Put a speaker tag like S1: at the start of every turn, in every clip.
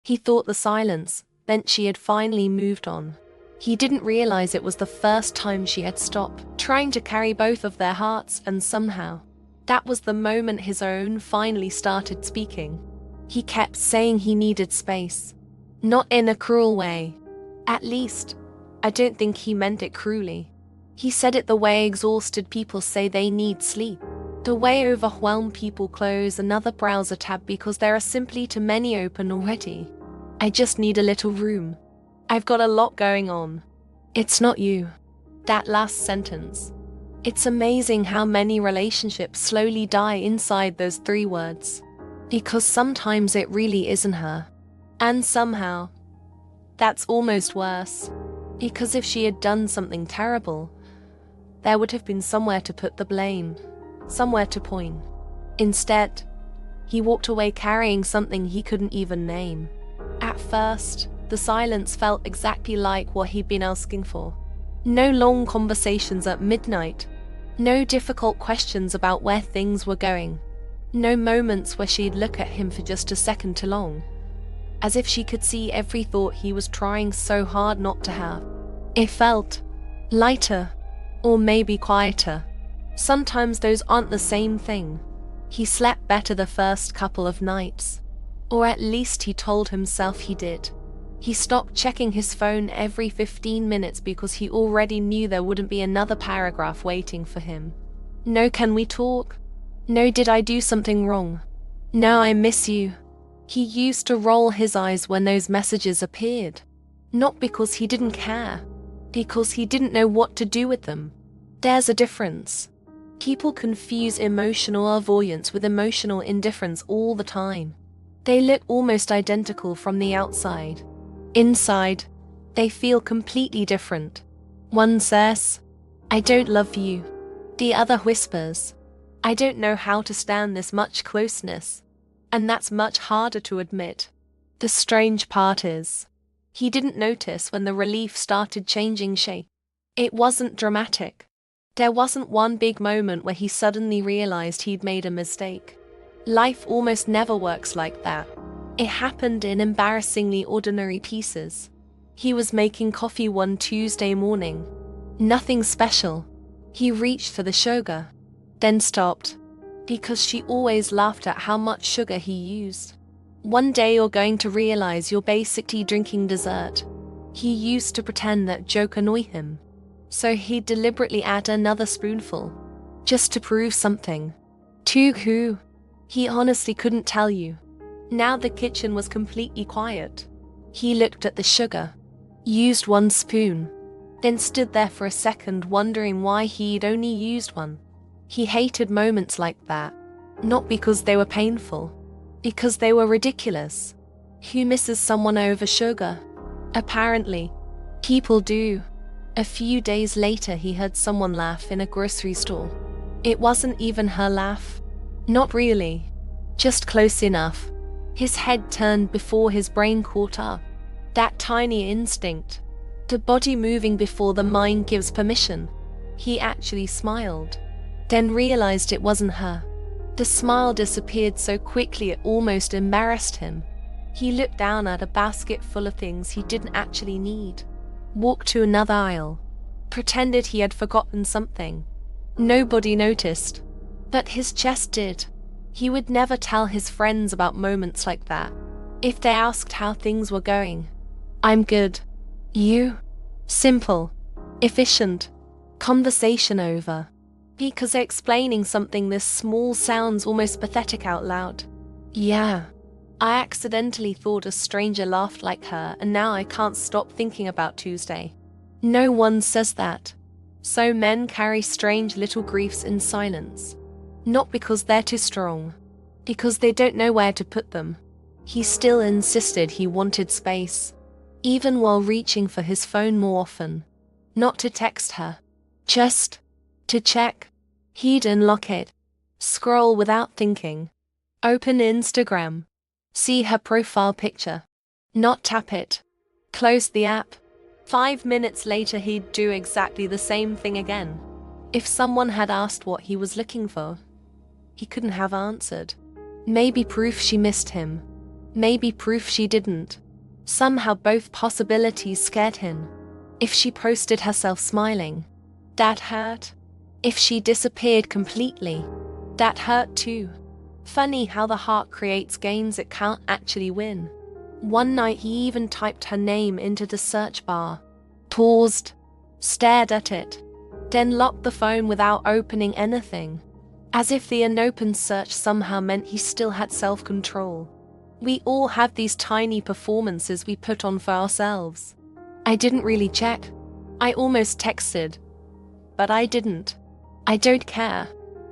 S1: He thought the silence meant she had finally moved on. He didn't realize it was the first time she had stopped trying to carry both of their hearts, and somehow, that was the moment his own finally started speaking. He kept saying he needed space. Not in a cruel way. At least, I don't think he meant it cruelly. He said it the way exhausted people say they need sleep. The way overwhelmed people close another browser tab because there are simply too many open already. I just need a little room. I've got a lot going on. It's not you. That last sentence. It's amazing how many relationships slowly die inside those 3 words. Because sometimes it really isn't her. And somehow, that's almost worse. Because if she had done something terrible, there would have been somewhere to put the blame, somewhere to point. Instead, he walked away carrying something he couldn't even name. At first, the silence felt exactly like what he'd been asking for. No long conversations at midnight. No difficult questions about where things were going. No moments where she'd look at him for just a second too long. As if she could see every thought he was trying so hard not to have. It felt lighter, or maybe quieter. Sometimes those aren't the same thing. He slept better the first couple of nights. Or at least he told himself he did. He stopped checking his phone every 15 minutes because he already knew there wouldn't be another paragraph waiting for him. No, can we talk? No, did I do something wrong? No, I miss you. He used to roll his eyes when those messages appeared. Not because he didn't care, because he didn't know what to do with them. There's a difference. People confuse emotional avoidance with emotional indifference all the time. They look almost identical from the outside. Inside, they feel completely different. One says, "I don't love you." The other whispers, "I don't know how to stand this much closeness." And that's much harder to admit. The strange part is, he didn't notice when the relief started changing shape. It wasn't dramatic. There wasn't one big moment where he suddenly realized he'd made a mistake. Life almost never works like that. It happened in embarrassingly ordinary pieces. He was making coffee one Tuesday morning. Nothing special. He reached for the sugar, then stopped, because she always laughed at how much sugar he used. One day you're going to realize you're basically drinking dessert. He used to pretend that joke annoyed him. So he'd deliberately add another spoonful, just to prove something. To who? He honestly couldn't tell you. Now the kitchen was completely quiet. He looked at the sugar, used 1 spoon, then stood there for a second wondering why he'd only used 1. He hated moments like that, not because they were painful, because they were ridiculous. Who misses someone over sugar? Apparently, people do. A few days later he heard someone laugh in a grocery store. It wasn't even her laugh. Not really. Just close enough. His head turned before his brain caught up. That tiny instinct. The body moving before the mind gives permission. He actually smiled. Then realized it wasn't her. The smile disappeared so quickly it almost embarrassed him. He looked down at a basket full of things he didn't actually need. Walked to another aisle. Pretended he had forgotten something. Nobody noticed. But his chest did. He would never tell his friends about moments like that. If they asked how things were going, "I'm good." You? Simple. Efficient. Conversation over. Because explaining something this small sounds almost pathetic out loud. Yeah. I accidentally thought a stranger laughed like her, and now I can't stop thinking about Tuesday. No one says that. So men carry strange little griefs in silence. Not because they're too strong. Because they don't know where to put them. He still insisted he wanted space. Even while reaching for his phone more often. Not to text her. Just to check. He'd unlock it. Scroll without thinking. Open Instagram. See her profile picture. Not tap it. Close the app. 5 minutes later he'd do exactly the same thing again. If someone had asked what he was looking for, he couldn't have answered. Maybe proof she missed him. Maybe proof she didn't. Somehow both possibilities scared him. If she posted herself smiling, that hurt. If she disappeared completely, that hurt too. Funny how the heart creates games it can't actually win. One night he even typed her name into the search bar, paused, stared at it, then locked the phone without opening anything, as if the unopened search somehow meant he still had self-control. We all have these tiny performances we put on for ourselves. I didn't really check. I almost texted, but I didn't. I don't care.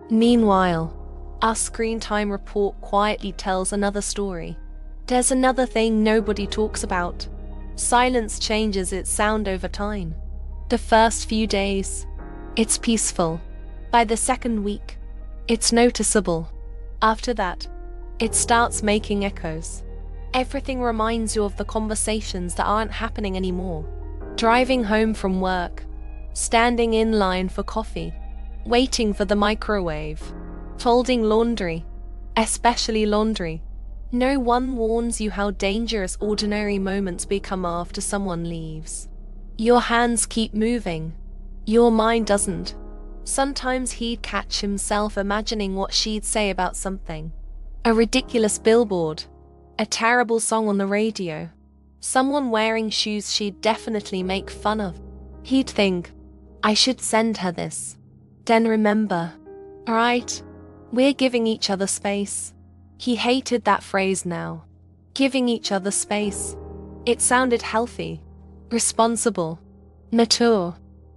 S1: Meanwhile, our screen time report quietly tells another story. There's another thing nobody talks about. Silence changes its sound over time. The first few days, it's peaceful. By the second week, it's noticeable. After that, it starts making echoes. Everything reminds you of the conversations that aren't happening anymore. Driving home from work, standing in line for coffee, waiting for the microwave, folding laundry, especially laundry. No one warns you how dangerous ordinary moments become after someone leaves. Your hands keep moving. Your mind doesn't. Sometimes he'd catch himself imagining what she'd say about something. A ridiculous billboard, a terrible song on the radio, someone wearing shoes she'd definitely make fun of. He'd think, I should send her this. Then remember, alright, we're giving each other space. He hated that phrase now. Giving each other space. It sounded healthy, responsible, mature.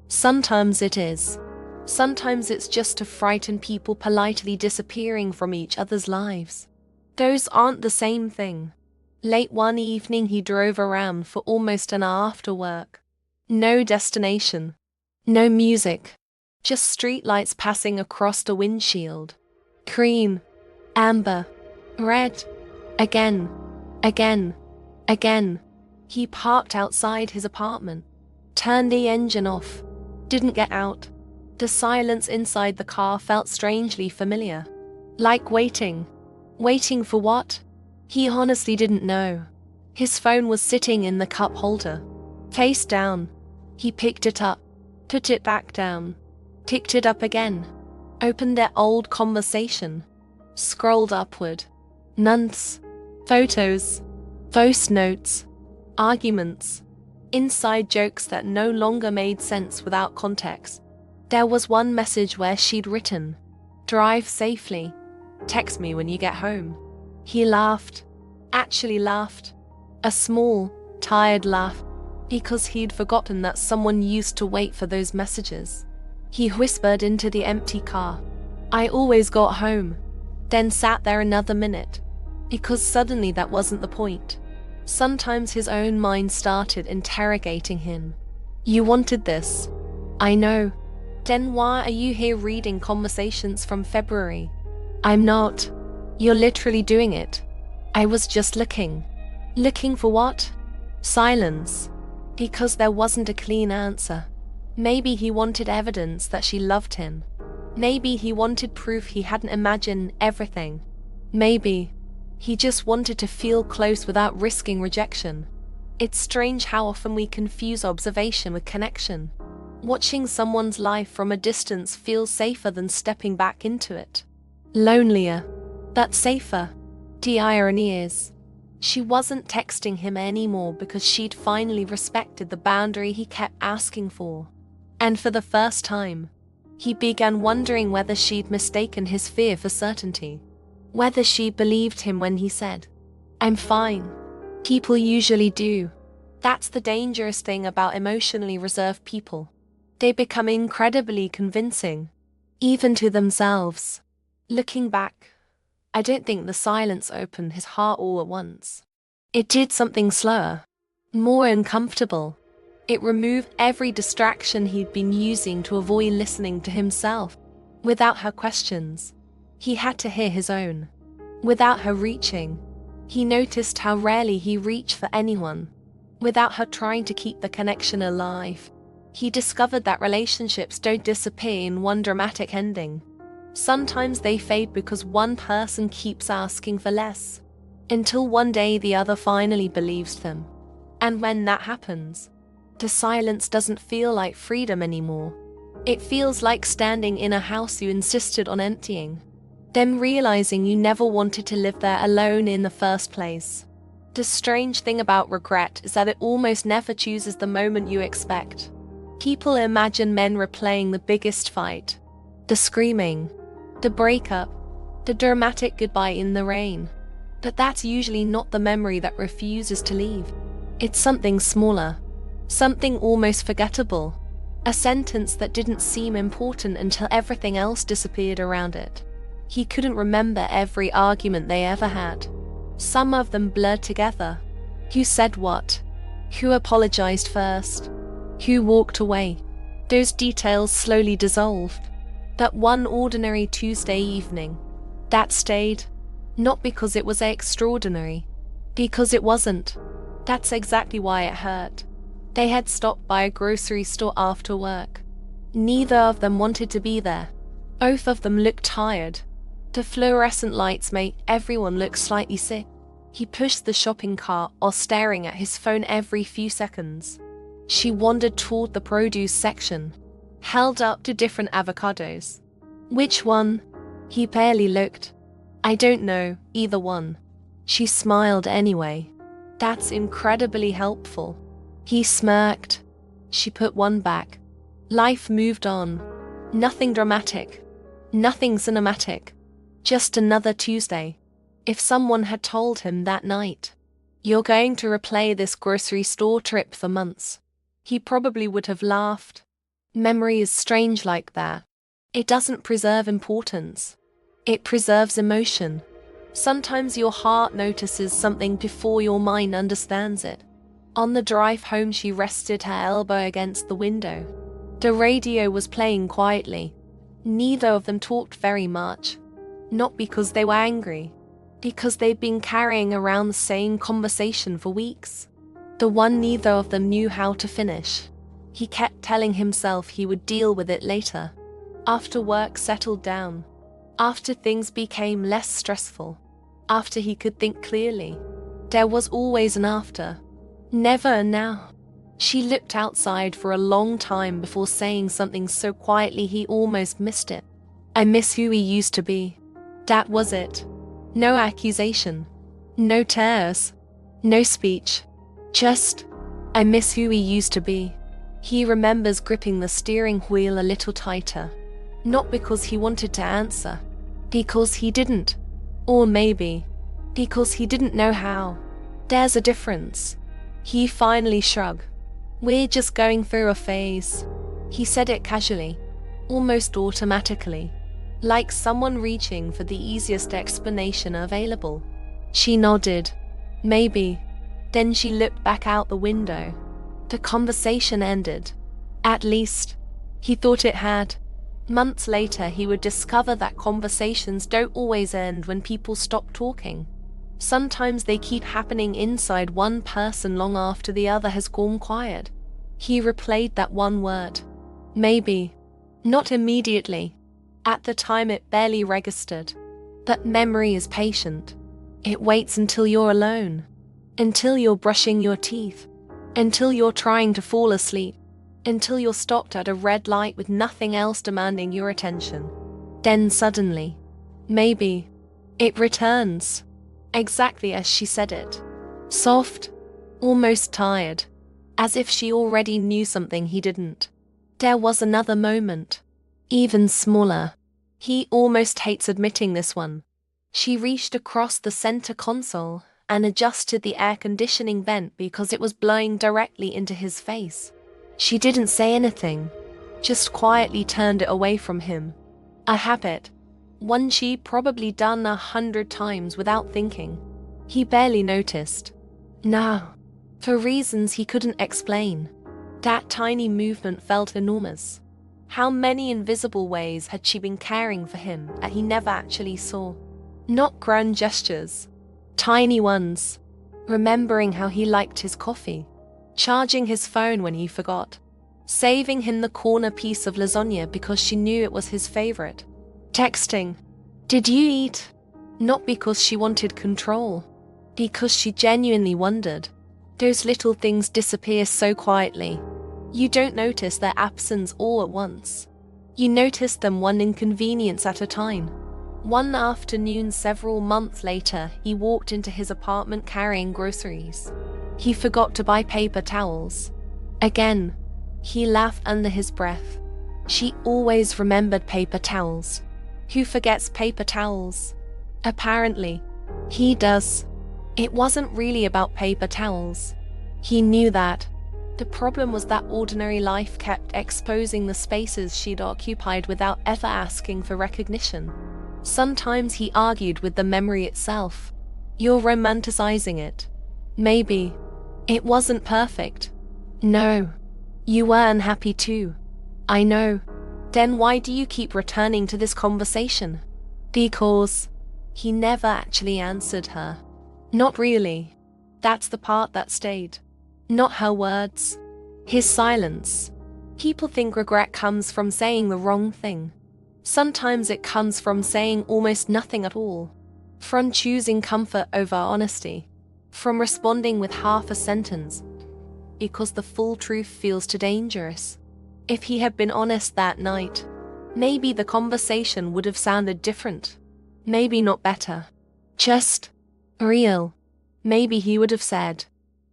S1: Sometimes it is. Sometimes it's just to frighten people politely disappearing from each other's lives. Those aren't the same thing. Late one evening he drove around for almost an hour after work. No destination. No music. Just streetlights passing across the windshield. Cream. Amber. Red. Again. Again. Again. He parked outside his apartment. Turned the engine off. Didn't get out. The silence inside the car felt strangely familiar. Like waiting. Waiting for what? He honestly didn't know. His phone was sitting in the cup holder. Face down. He picked it up. Put it back down. Picked it up again. Opened their old conversation. Scrolled upward. Nunts. Photos. Voice notes. Arguments. Inside jokes that no longer made sense without context. There was one message where she'd written, "Drive safely. Text me when you get home." He laughed. Actually laughed. A small, tired laugh, because he'd forgotten that someone used to wait for those messages. He whispered into the empty car, "I always got home." Then sat there another minute, because suddenly that wasn't the point. Sometimes his own mind started interrogating him. "You wanted this. I know. Then why are you here reading conversations from February?" "I'm not. You're literally doing it." "I was just looking." Looking for what? Silence. Because there wasn't a clean answer. Maybe he wanted evidence that she loved him. Maybe he wanted proof he hadn't imagined everything. Maybe he just wanted to feel close without risking rejection. It's strange how often we confuse observation with connection. Watching someone's life from a distance feels safer than stepping back into it. Lonelier, but safer. The irony is, she wasn't texting him anymore because she'd finally respected the boundary he kept asking for. And for the first time, he began wondering whether she'd mistaken his fear for certainty. Whether she believed him when he said, "I'm fine." People usually do. That's the dangerous thing about emotionally reserved people. They become incredibly convincing, even to themselves. Looking back, I don't think the silence opened his heart all at once. It did something slower, more uncomfortable. It removed every distraction he'd been using to avoid listening to himself. Without her questions, he had to hear his own. Without her reaching, he noticed how rarely he reached for anyone. Without her trying to keep the connection alive, he discovered that relationships don't disappear in one dramatic ending. Sometimes they fade because one person keeps asking for less. Until one day the other finally believes them. And when that happens, the silence doesn't feel like freedom anymore. It feels like standing in a house you insisted on emptying, then realizing you never wanted to live there alone in the first place. The strange thing about regret is that it almost never chooses the moment you expect. People imagine men replaying the biggest fight, the screaming, the breakup, the dramatic goodbye in the rain. But that's usually not the memory that refuses to leave. It's something smaller, something almost forgettable, a sentence that didn't seem important until everything else disappeared around it. He couldn't remember every argument they ever had. Some of them blurred together. Who said what? Who apologized first? Who walked away? Those details slowly dissolved. That one ordinary Tuesday evening, that stayed. Not because it was extraordinary, because it wasn't. That's exactly why it hurt. They had stopped by a grocery store after work. Neither of them wanted to be there. Both of them looked tired. The fluorescent lights made everyone look slightly sick. He pushed the shopping cart while staring at his phone every few seconds. She wandered toward the produce section, held up to different avocados. Which one? He barely looked. I don't know, either one. She smiled anyway. That's incredibly helpful. He smirked. She put one back. Life moved on. Nothing dramatic. Nothing cinematic. Just another Tuesday. If someone had told him that night, "You're going to replay this grocery store trip for months," he probably would have laughed. Memory is strange like that. It doesn't preserve importance. It preserves emotion. Sometimes your heart notices something before your mind understands it. On the drive home, she rested her elbow against the window. The radio was playing quietly. Neither of them talked very much. Not because they were angry, because they'd been carrying around the same conversation for weeks. The one neither of them knew how to finish. He kept telling himself he would deal with it later, after work settled down, after things became less stressful, after he could think clearly. There was always an after, never a now. She looked outside for a long time before saying something so quietly he almost missed it. I miss who he used to be. That was it. No accusation. No tears. No speech. Just, I miss who he used to be. He remembers gripping the steering wheel a little tighter. Not because he wanted to answer. Because he didn't. Or maybe, because he didn't know how. There's a difference. He finally shrugged. We're just going through a phase. He said it casually, almost automatically, like someone reaching for the easiest explanation available. She nodded. Maybe. Then she looked back out the window. The conversation ended. At least, he thought it had. Months later, he would discover that conversations don't always end when people stop talking. Sometimes they keep happening inside one person long after the other has gone quiet. He replayed that one word. Maybe. Not immediately. At the time it barely registered. But memory is patient. It waits until you're alone. Until you're brushing your teeth. Until you're trying to fall asleep. Until you're stopped at a red light with nothing else demanding your attention. Then suddenly, maybe, it returns. Exactly as she said it. Soft, almost tired, as if she already knew something he didn't. There was another moment, even smaller. He almost hates admitting this one. She reached across the center console and adjusted the air conditioning vent because it was blowing directly into his face. She didn't say anything, just quietly turned it away from him. A habit. One she'd probably done 100 times without thinking. He barely noticed. No. For reasons he couldn't explain. That tiny movement felt enormous. How many invisible ways had she been caring for him that he never actually saw? Not grand gestures. Tiny ones. Remembering how he liked his coffee. Charging his phone when he forgot. Saving him the corner piece of lasagna because she knew it was his favorite. Texting, "Did you eat?" Not because she wanted control, because she genuinely wondered. Those little things disappear so quietly. You don't notice their absence all at once. You notice them one inconvenience at a time. One afternoon several months later, he walked into his apartment carrying groceries. He forgot to buy paper towels. Again, he laughed under his breath. She always remembered paper towels. Who forgets paper towels? Apparently, he does. It wasn't really about paper towels. He knew that. The problem was that ordinary life kept exposing the spaces she'd occupied without ever asking for recognition. Sometimes he argued with the memory itself. You're romanticizing it. Maybe. It wasn't perfect. No. You were unhappy too. I know. Then why do you keep returning to this conversation? Because. He never actually answered her. Not really. That's the part that stayed. Not her words. His silence. People think regret comes from saying the wrong thing. Sometimes it comes from saying almost nothing at all. From choosing comfort over honesty. From responding with half a sentence. Because the full truth feels too dangerous. If he had been honest that night, maybe the conversation would have sounded different. Maybe not better. Just real. Maybe he would have said,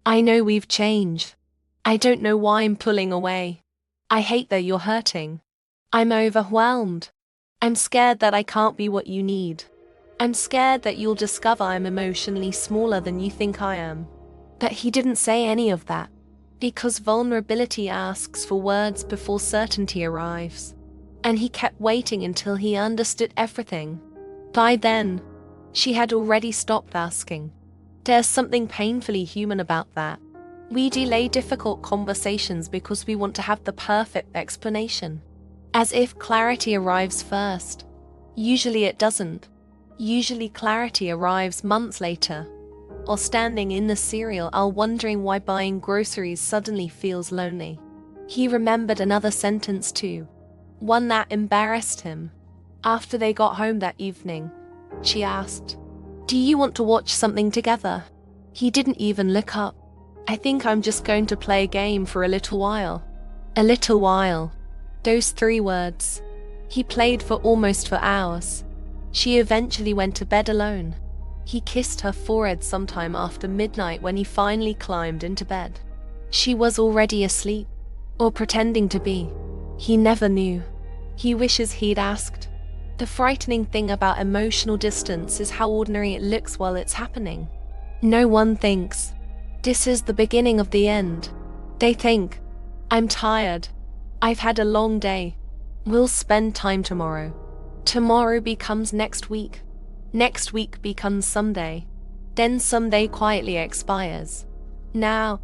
S1: I know we've changed. I don't know why I'm pulling away. I hate that you're hurting. I'm overwhelmed. I'm scared that I can't be what you need. I'm scared that you'll discover I'm emotionally smaller than you think I am. But he didn't say any of that. Because vulnerability asks for words before certainty arrives. And he kept waiting until he understood everything. By then, she had already stopped asking. There's something painfully human about that. We delay difficult conversations because we want to have the perfect explanation. As if clarity arrives first. Usually it doesn't. Usually clarity arrives months later. Or standing in the cereal aisle wondering why buying groceries suddenly feels lonely. He remembered another sentence too. One that embarrassed him. After they got home that evening, she asked, Do you want to watch something together? He didn't even look up. I think I'm just going to play a game for a little while. A little while. Those 3 words. He played for almost 4 hours. She eventually went to bed alone. He kissed her forehead sometime after midnight when he finally climbed into bed. She was already asleep. Or pretending to be. He never knew. He wishes he'd asked. The frightening thing about emotional distance is how ordinary it looks while it's happening. No one thinks, this is the beginning of the end. They think, I'm tired. I've had a long day. We'll spend time tomorrow. Tomorrow becomes next week. Next week becomes someday. Then someday quietly expires. Now,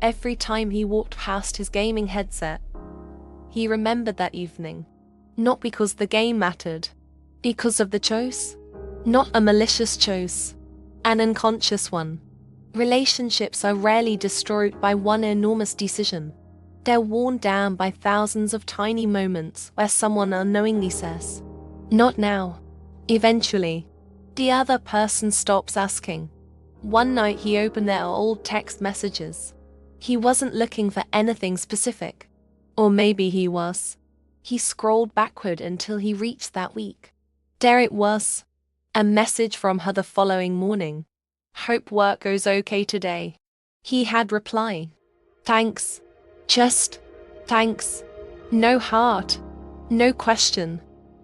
S1: every time he walked past his gaming headset, he remembered that evening. Not because the game mattered. Because of the choice. Not a malicious choice. An unconscious one. Relationships are rarely destroyed by one enormous decision. They're worn down by thousands of tiny moments where someone unknowingly says, not now. Eventually, the other person stops asking. One night he opened their old text messages. He wasn't looking for anything specific. Or maybe he was. He scrolled backward until he reached that week. There it was. A message from her the following morning. Hope work goes okay today. He had replied. Thanks. Just thanks. No heart. No question.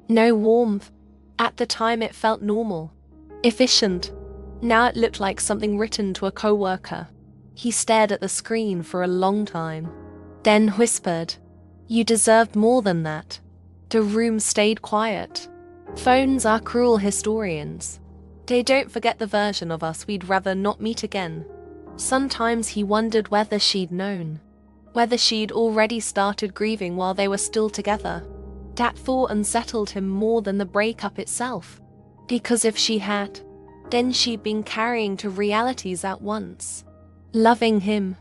S1: No warmth. At the time it felt normal. Efficient. Now it looked like something written to a coworker. He stared at the screen for a long time. Then whispered, You deserved more than that. The room stayed quiet. Phones are cruel historians. They don't forget the version of us we'd rather not meet again. Sometimes he wondered whether she'd known. Whether she'd already started grieving while they were still together. That thought unsettled him more than the breakup itself. Because if she had, then she'd been carrying 2 realities at once. Loving him,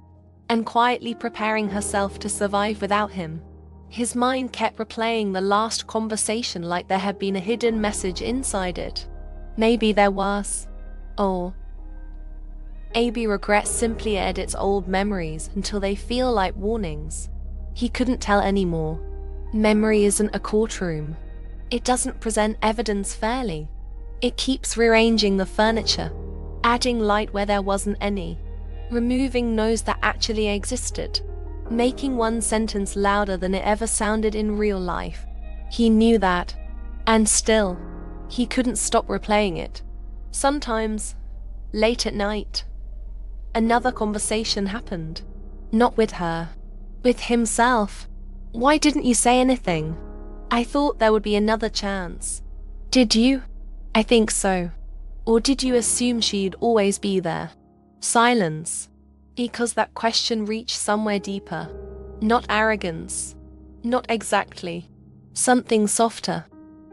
S1: and quietly preparing herself to survive without him. His mind kept replaying the last conversation like there had been a hidden message inside it. Maybe there was. Or AB regrets simply edits old memories until they feel like warnings. He couldn't tell anymore. Memory isn't a courtroom. It doesn't present evidence fairly. It keeps rearranging the furniture, adding light where there wasn't any, removing no's that actually existed, making one sentence louder than it ever sounded in real life. He knew that, and still, he couldn't stop replaying it. Sometimes, late at night, another conversation happened. Not with her, with himself. Why didn't you say anything? I thought there would be another chance. Did you? I think so. Or did you assume she'd always be there? Silence. Because that question reached somewhere deeper. Not arrogance. Not exactly. Something softer.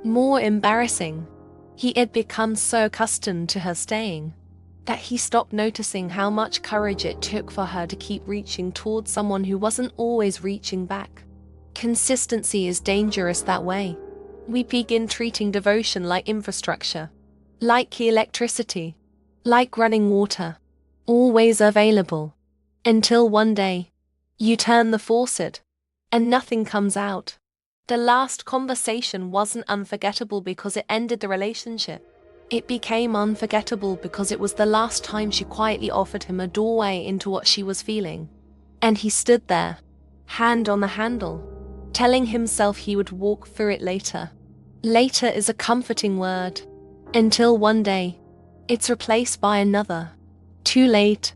S1: More embarrassing. He had become so accustomed to her staying that he stopped noticing how much courage it took for her to keep reaching towards someone who wasn't always reaching back. Consistency is dangerous that way. We begin treating devotion like infrastructure, like electricity, like running water, always available, until one day, you turn the faucet, and nothing comes out. The last conversation wasn't unforgettable because it ended the relationship. It became unforgettable because it was the last time she quietly offered him a doorway into what she was feeling. And he stood there, hand on the handle, telling himself he would walk through it later. Later is a comforting word. Until one day, it's replaced by another. Too late.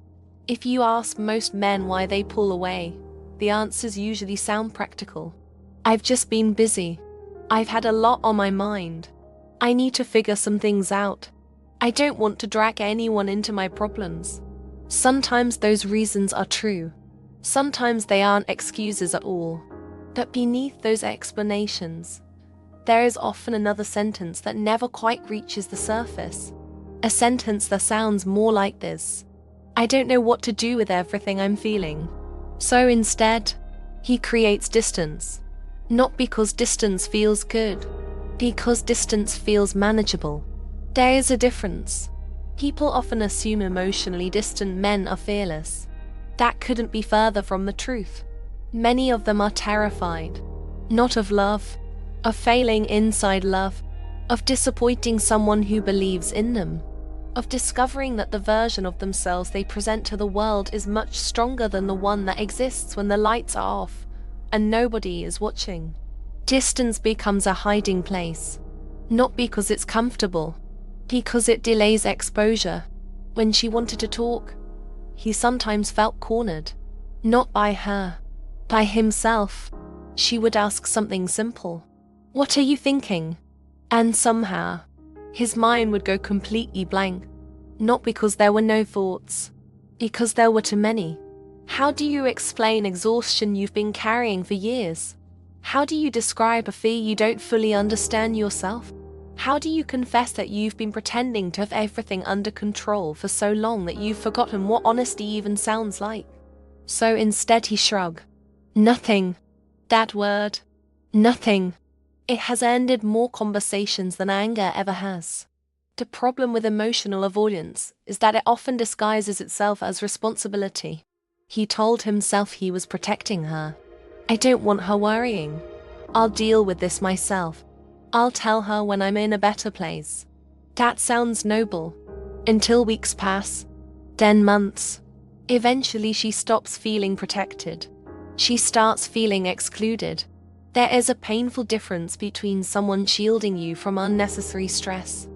S1: If you ask most men why they pull away, the answers usually sound practical. I've just been busy. I've had a lot on my mind. I need to figure some things out. I don't want to drag anyone into my problems. Sometimes those reasons are true. Sometimes they aren't excuses at all. But beneath those explanations, there is often another sentence that never quite reaches the surface. A sentence that sounds more like this: I don't know what to do with everything I'm feeling. So instead, he creates distance. Not because distance feels good, because distance feels manageable. There is a difference. People often assume emotionally distant men are fearless. That couldn't be further from the truth. Many of them are terrified, not of love, of failing inside love, of disappointing someone who believes in them, of discovering that the version of themselves they present to the world is much stronger than the one that exists when the lights are off and nobody is watching. Distance becomes a hiding place, not because it's comfortable, because it delays exposure. When she wanted to talk, he sometimes felt cornered, not by her, by himself. She would ask something simple. What are you thinking? And somehow, his mind would go completely blank. Not because there were no thoughts, because there were too many. How do you explain exhaustion you've been carrying for years? How do you describe a fear you don't fully understand yourself? How do you confess that you've been pretending to have everything under control for so long that you've forgotten what honesty even sounds like? So instead he shrugged. Nothing. That word. Nothing. It has ended more conversations than anger ever has. The problem with emotional avoidance is that it often disguises itself as responsibility. He told himself he was protecting her. I don't want her worrying. I'll deal with this myself. I'll tell her when I'm in a better place. That sounds noble. Until weeks pass, then months. Eventually she stops feeling protected. She starts feeling excluded. There is a painful difference between someone shielding you from unnecessary stress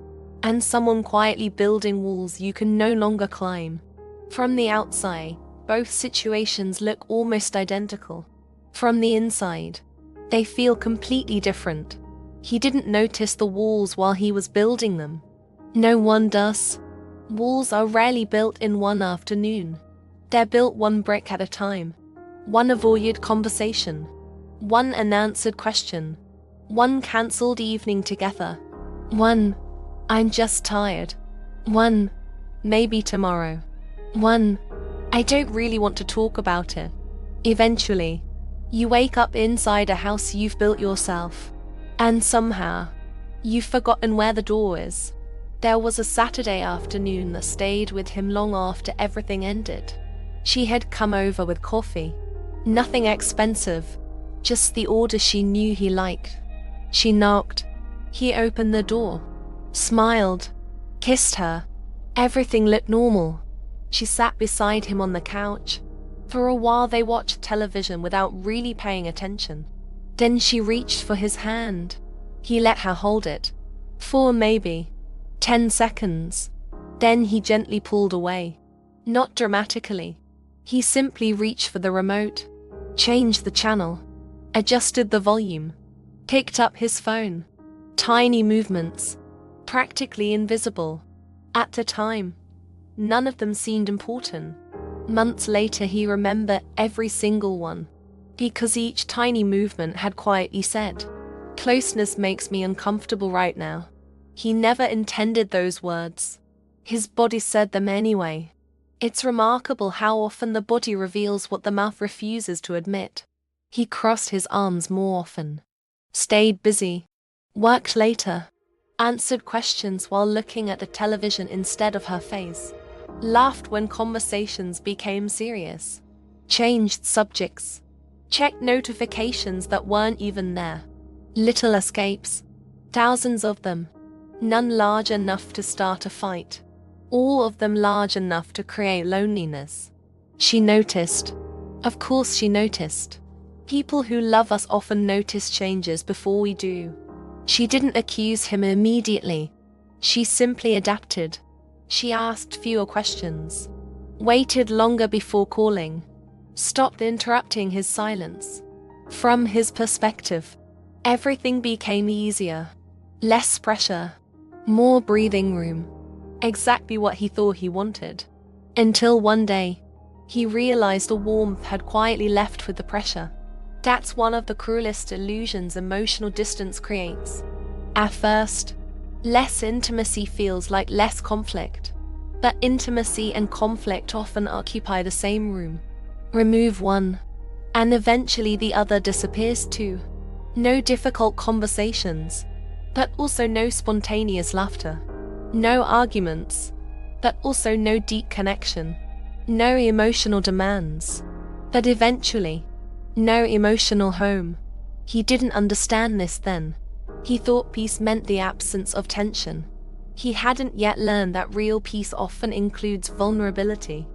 S1: and someone quietly building walls you can no longer climb. From the outside, both situations look almost identical. From the inside, they feel completely different. He didn't notice the walls while he was building them. No one does. Walls are rarely built in one afternoon. They're built one brick at a time. One avoided conversation. One unanswered question. One cancelled evening together. One, I'm just tired. One, maybe tomorrow. One, I don't really want to talk about it. Eventually, you wake up inside a house you've built yourself. And somehow, you've forgotten where the door is. There was a Saturday afternoon that stayed with him long after everything ended. She had come over with coffee. Nothing expensive, just the order she knew he liked. She knocked. He opened the door, smiled, kissed her. Everything looked normal. She sat beside him on the couch. For a while they watched television without really paying attention. Then she reached for his hand. He let her hold it. For maybe 10 seconds. Then he gently pulled away. Not dramatically. He simply reached for the remote, changed the channel, adjusted the volume, picked up his phone. Tiny movements, practically invisible. At the time, none of them seemed important. Months later he remembered every single one, because each tiny movement had quietly said, "Closeness makes me uncomfortable right now." He never intended those words. His body said them anyway. It's remarkable how often the body reveals what the mouth refuses to admit. He crossed his arms more often, stayed busy, worked later, answered questions while looking at the television instead of her face, laughed when conversations became serious, changed subjects, checked notifications that weren't even there. Little escapes, thousands of them, none large enough to start a fight, all of them large enough to create loneliness. She noticed. Of course she noticed. People who love us often notice changes before we do. She didn't accuse him immediately. She simply adapted. She asked fewer questions, waited longer before calling, stopped interrupting his silence. From his perspective, everything became easier, less pressure, more breathing room. Exactly what he thought he wanted. Until one day, he realized the warmth had quietly left with the pressure. That's one of the cruelest illusions emotional distance creates. At first, less intimacy feels like less conflict. But intimacy and conflict often occupy the same room. Remove one, and eventually the other disappears too. No difficult conversations, but also no spontaneous laughter. No arguments, but also no deep connection. No emotional demands, but eventually, no emotional home. He didn't understand this then. He thought peace meant the absence of tension. He hadn't yet learned that real peace often includes vulnerability.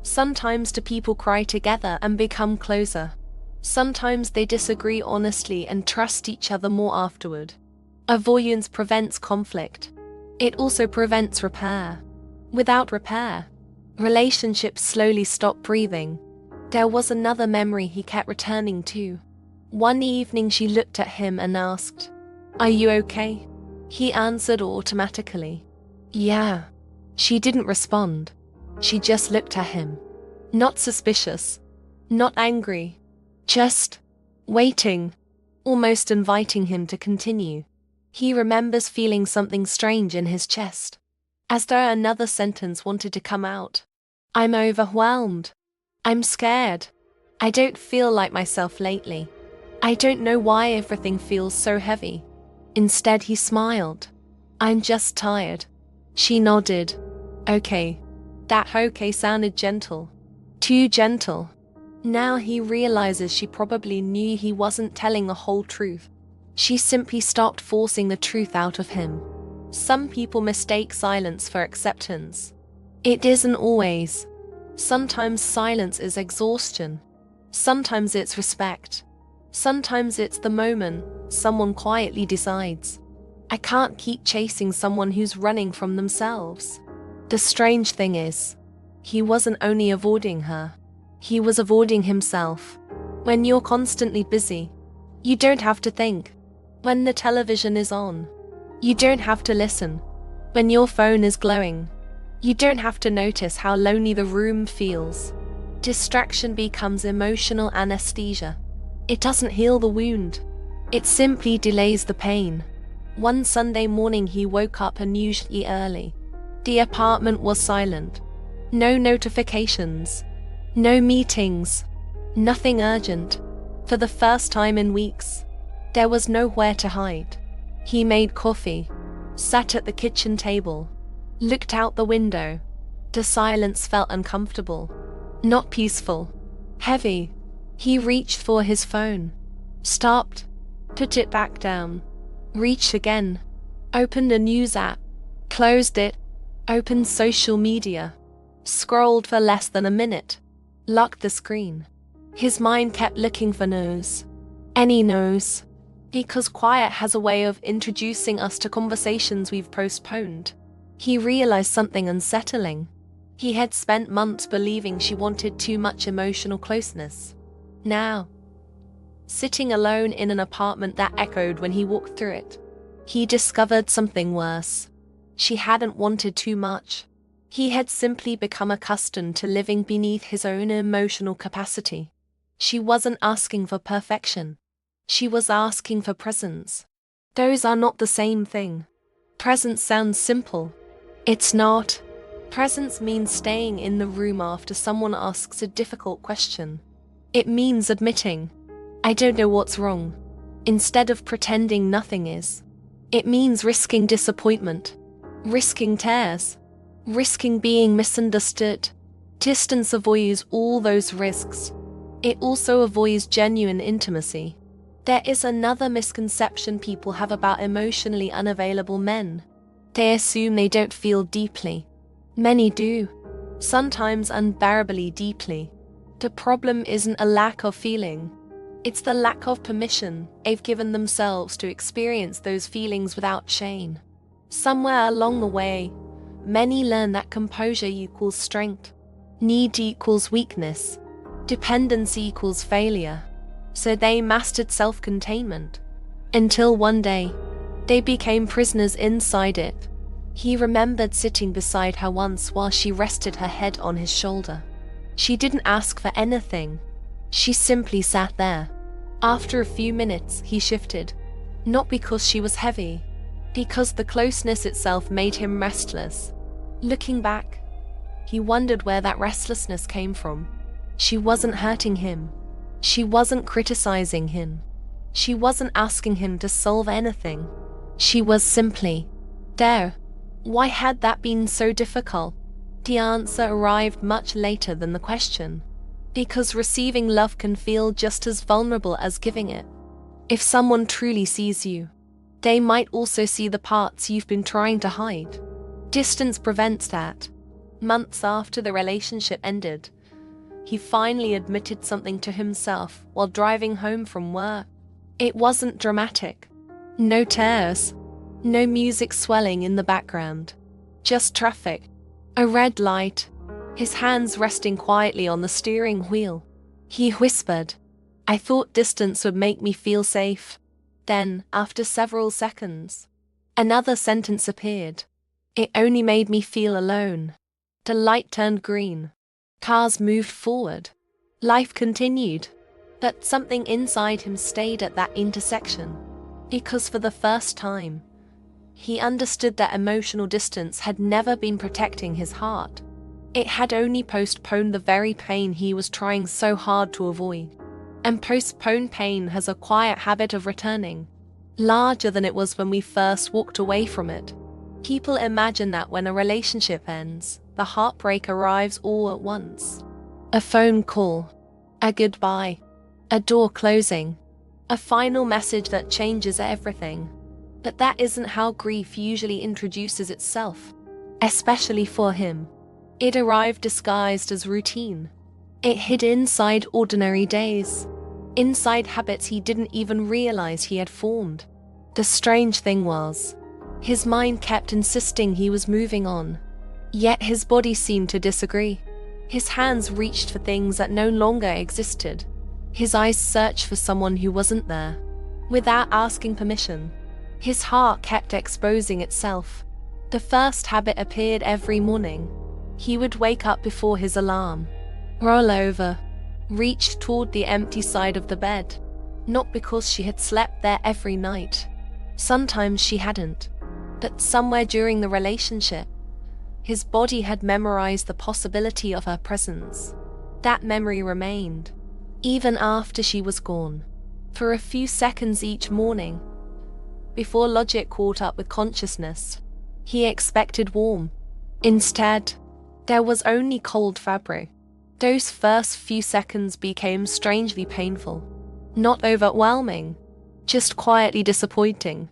S1: Sometimes two people cry together and become closer. Sometimes they disagree honestly and trust each other more afterward. Avoidance prevents conflict. It also prevents repair. Without repair, relationships slowly stop breathing. There was another memory he kept returning to. One evening she looked at him and asked, "Are you okay?" He answered automatically, "Yeah." She didn't respond. She just looked at him. Not suspicious, not angry, just waiting, almost inviting him to continue. He remembers feeling something strange in his chest, as though another sentence wanted to come out. "I'm overwhelmed. I'm scared. I don't feel like myself lately. I don't know why everything feels so heavy." Instead he smiled. "I'm just tired." She nodded. "Okay." That okay sounded gentle. Too gentle. Now he realizes she probably knew he wasn't telling the whole truth. She simply stopped forcing the truth out of him. Some people mistake silence for acceptance. It isn't always. Sometimes silence is exhaustion. Sometimes it's respect. Sometimes it's the moment someone quietly decides, "I can't keep chasing someone who's running from themselves." The strange thing is, he wasn't only avoiding her, he was avoiding himself. When you're constantly busy, you don't have to think. When the television is on, you don't have to listen. When your phone is glowing, you don't have to notice how lonely the room feels. Distraction becomes emotional anesthesia. It doesn't heal the wound. It simply delays the pain. One Sunday morning he woke up unusually early. The apartment was silent. No notifications. No meetings. Nothing urgent. For the first time in weeks, there was nowhere to hide. He made coffee, sat at the kitchen table, looked out the window. The silence felt uncomfortable, not peaceful, heavy. He reached for his phone, stopped, put it back down, reached again, opened a news app, closed it, opened social media, scrolled for less than a minute, locked the screen. His mind kept looking for no's. Any no's. Because quiet has a way of introducing us to conversations we've postponed. He realized something unsettling. He had spent months believing she wanted too much emotional closeness. Now, sitting alone in an apartment that echoed when he walked through it, he discovered something worse. She hadn't wanted too much. He had simply become accustomed to living beneath his own emotional capacity. She wasn't asking for perfection. She was asking for presence. Those are not the same thing. Presence sounds simple. It's not. Presence means staying in the room after someone asks a difficult question. It means admitting, I don't know what's wrong, instead of pretending nothing is. It means risking disappointment, risking tears, risking being misunderstood. Distance avoids all those risks. It also avoids genuine intimacy. There is another misconception people have about emotionally unavailable men. They assume they don't feel deeply. Many do, sometimes unbearably deeply. The problem isn't a lack of feeling. It's the lack of permission they've given themselves to experience those feelings without shame. Somewhere along the way, many learn that composure equals strength, need equals weakness, dependency equals failure. So they mastered self-containment. Until one day, they became prisoners inside it. He remembered sitting beside her once while she rested her head on his shoulder. She didn't ask for anything. She simply sat there. After a few minutes, he shifted. Not because she was heavy, because the closeness itself made him restless. Looking back, he wondered where that restlessness came from. She wasn't hurting him. She wasn't criticizing him. She wasn't asking him to solve anything. She was simply there. Why had that been so difficult? The answer arrived much later than the question. Because receiving love can feel just as vulnerable as giving it. If someone truly sees you, they might also see the parts you've been trying to hide. Distance prevents that. Months after the relationship ended, he finally admitted something to himself while driving home from work. It wasn't dramatic. No tears. No music swelling in the background. Just traffic. A red light. His hands resting quietly on the steering wheel. He whispered, I thought distance would make me feel safe. Then, after several seconds, another sentence appeared. It only made me feel alone. The light turned green. Cars moved forward. Life continued. But something inside him stayed at that intersection. Because for the first time, he understood that emotional distance had never been protecting his heart. It had only postponed the very pain he was trying so hard to avoid. And postponed pain has a quiet habit of returning, larger than it was when we first walked away from it. People imagine that when a relationship ends, the heartbreak arrives all at once. A phone call, a goodbye, a door closing, a final message that changes everything. But that isn't how grief usually introduces itself, especially for him. It arrived disguised as routine. It hid inside ordinary days, inside habits he didn't even realize he had formed. The strange thing was, his mind kept insisting he was moving on, yet his body seemed to disagree. His hands reached for things that no longer existed. His eyes searched for someone who wasn't there. Without asking permission, his heart kept exposing itself. The first habit appeared every morning. He would wake up before his alarm, roll over, reach toward the empty side of the bed. Not because she had slept there every night. Sometimes she hadn't. But somewhere during the relationship, his body had memorized the possibility of her presence. That memory remained, even after she was gone, for a few seconds each morning. Before logic caught up with consciousness, he expected warmth, Instead, there was only cold fabric. Those first few seconds became strangely painful. Not overwhelming, just quietly disappointing.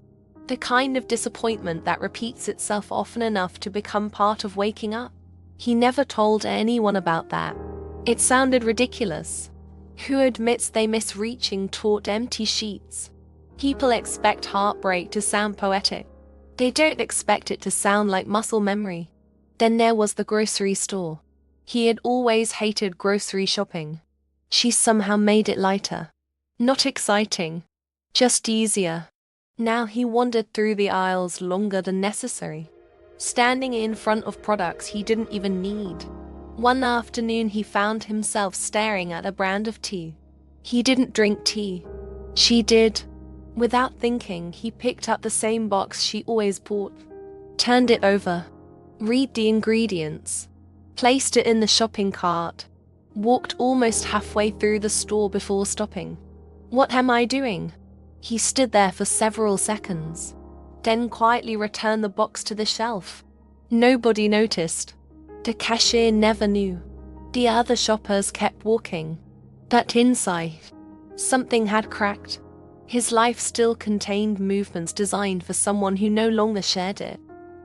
S1: The kind of disappointment that repeats itself often enough to become part of waking up. He never told anyone about that. It sounded ridiculous. Who admits they miss reaching toward empty sheets? People expect heartbreak to sound poetic. They don't expect it to sound like muscle memory. Then there was the grocery store. He had always hated grocery shopping. She somehow made it lighter. Not exciting, just easier. Now he wandered through the aisles longer than necessary, standing in front of products he didn't even need. One afternoon he found himself staring at a brand of tea. He didn't drink tea. She did. Without thinking, he picked up the same box she always bought, turned it over, read the ingredients, placed it in the shopping cart, walked almost halfway through the store before stopping. What am I doing? He stood there for several seconds, then quietly returned the box to the shelf. Nobody noticed. The cashier never knew. The other shoppers kept walking. But inside, something had cracked. His life still contained movements designed for someone who no longer shared it.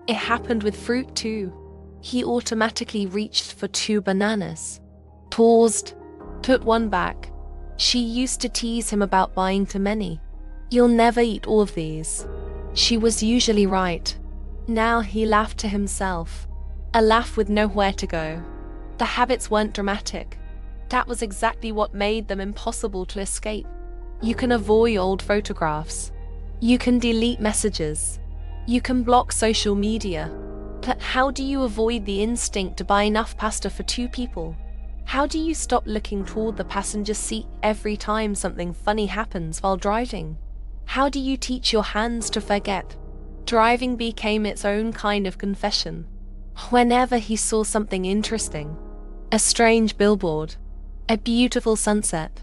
S1: It happened with fruit too. He automatically reached for 2 bananas, paused, put one back. She used to tease him about buying too many. You'll never eat all of these. She was usually right. Now he laughed to himself. A laugh with nowhere to go. The habits weren't dramatic. That was exactly what made them impossible to escape. You can avoid old photographs. You can delete messages. You can block social media. But how do you avoid the instinct to buy enough pasta for 2 people? How do you stop looking toward the passenger seat every time something funny happens while driving? How do you teach your hands to forget? Driving became its own kind of confession. Whenever he saw something interesting, a strange billboard, a beautiful sunset,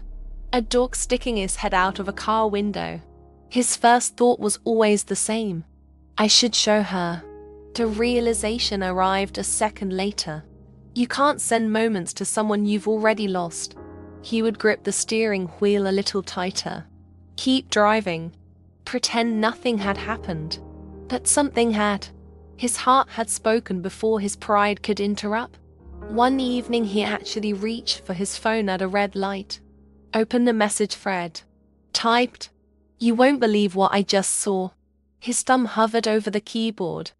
S1: a dog sticking his head out of a car window, his first thought was always the same. I should show her. The realization arrived a second later. You can't send moments to someone you've already lost. He would grip the steering wheel a little tighter. Keep driving. Pretend nothing had happened. But something had. His heart had spoken before his pride could interrupt. One evening he actually reached for his phone at a red light. Opened the message thread. Typed, "You won't believe what I just saw." His thumb hovered over the keyboard,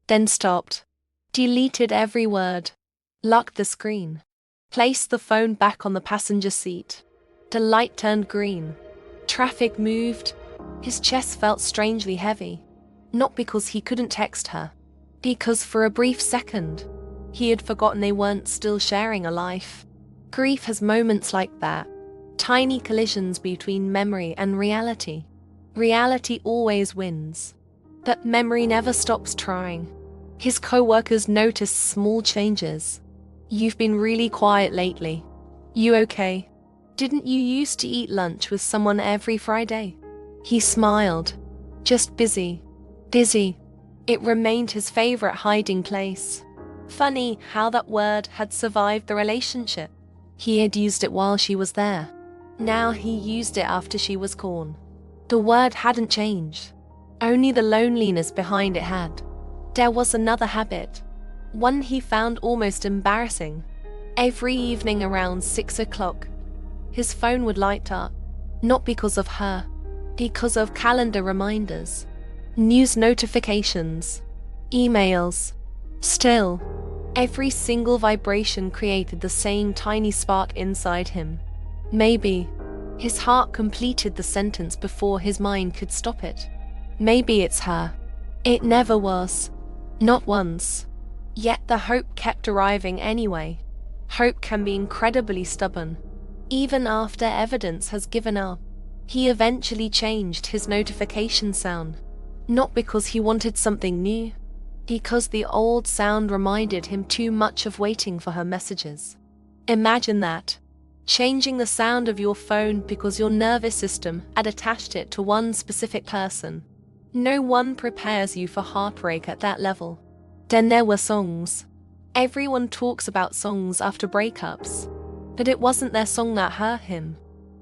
S1: then stopped. Deleted every word. Locked the screen. Placed the phone back on the passenger seat. The light turned green. Traffic moved. His chest felt strangely heavy. Not because he couldn't text her. Because for a brief second, he had forgotten they weren't still sharing a life. Grief has moments like that. Tiny collisions between memory and reality. Reality always wins. But memory never stops trying. His co-workers noticed small changes. You've been really quiet lately. You okay? Didn't you used to eat lunch with someone every Friday? He smiled. Just busy. Busy. It remained his favorite hiding place. Funny how that word had survived the relationship. He had used it while she was there. Now he used it after she was gone. The word hadn't changed. Only the loneliness behind it had. There was another habit. One he found almost embarrassing. Every evening around 6 o'clock, his phone would light up. Not because of her. Because of calendar reminders. News notifications. Emails. Still, every single vibration created the same tiny spark inside him. Maybe his heart completed the sentence before his mind could stop it. Maybe it's her. It never was. Not once. Yet the hope kept arriving anyway. Hope can be incredibly stubborn. Even after evidence has given up, he eventually changed his notification sound. Not because he wanted something new, because the old sound reminded him too much of waiting for her messages. Imagine that. Changing the sound of your phone because your nervous system had attached it to one specific person. No one prepares you for heartbreak at that level. Then there were songs. Everyone talks about songs after breakups, but it wasn't their song that hurt him.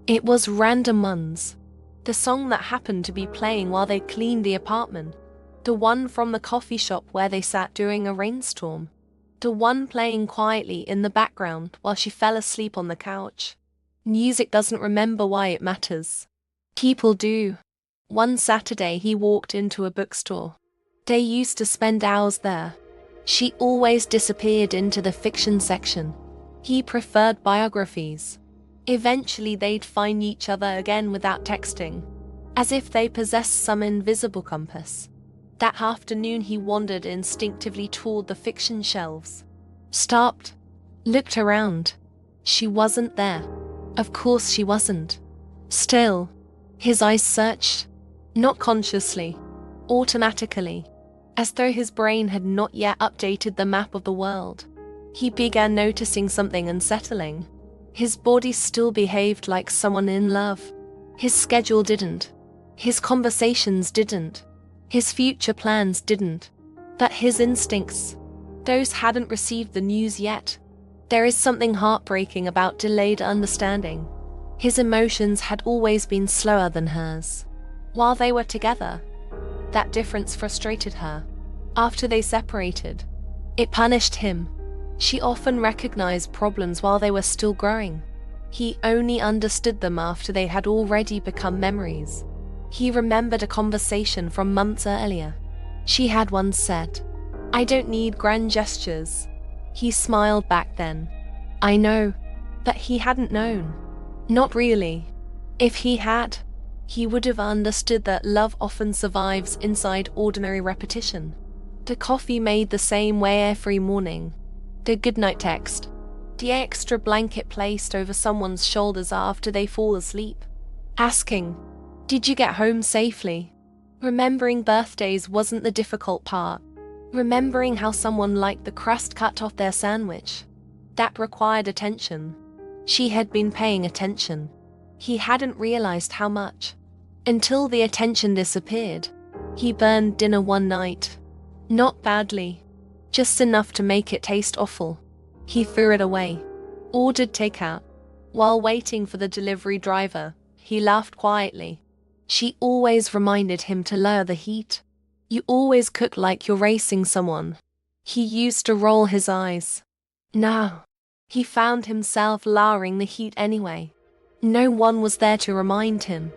S1: It was random ones. The song that happened to be playing while they cleaned the apartment. The one from the coffee shop where they sat during a rainstorm. The one playing quietly in the background while she fell asleep on the couch. Music doesn't remember why it matters. People do. One Saturday he walked into a bookstore. They used to spend hours there. She always disappeared into the fiction section. He preferred biographies. Eventually they'd find each other again without texting, as if they possessed some invisible compass. That afternoon he wandered instinctively toward the fiction shelves. Stopped. Looked around. She wasn't there. Of course she wasn't. Still, his eyes searched. Not consciously. Automatically. As though his brain had not yet updated the map of the world. He began noticing something unsettling. His body still behaved like someone in love. His schedule didn't. His conversations didn't. His future plans didn't. But his instincts, those hadn't received the news yet. There is something heartbreaking about delayed understanding. His emotions had always been slower than hers. While they were together, that difference frustrated her. After they separated, it punished him. She often recognized problems while they were still growing. He only understood them after they had already become memories. He remembered a conversation from months earlier. She had once said, "I don't need grand gestures." He smiled back then. "I know." But he hadn't known. Not really. If he had, he would have understood that love often survives inside ordinary repetition. The coffee made the same way every morning. The goodnight text. The extra blanket placed over someone's shoulders after they fall asleep. Asking, "Did you get home safely?" Remembering birthdays wasn't the difficult part. Remembering how someone liked the crust cut off their sandwich. That required attention. She had been paying attention. He hadn't realized how much. Until the attention disappeared. He burned dinner one night. Not badly. Just enough to make it taste awful. He threw it away. Ordered takeout. While waiting for the delivery driver, he laughed quietly. She always reminded him to lower the heat. "You always cook like you're racing someone." He used to roll his eyes. Now, he found himself lowering the heat anyway. No one was there to remind him.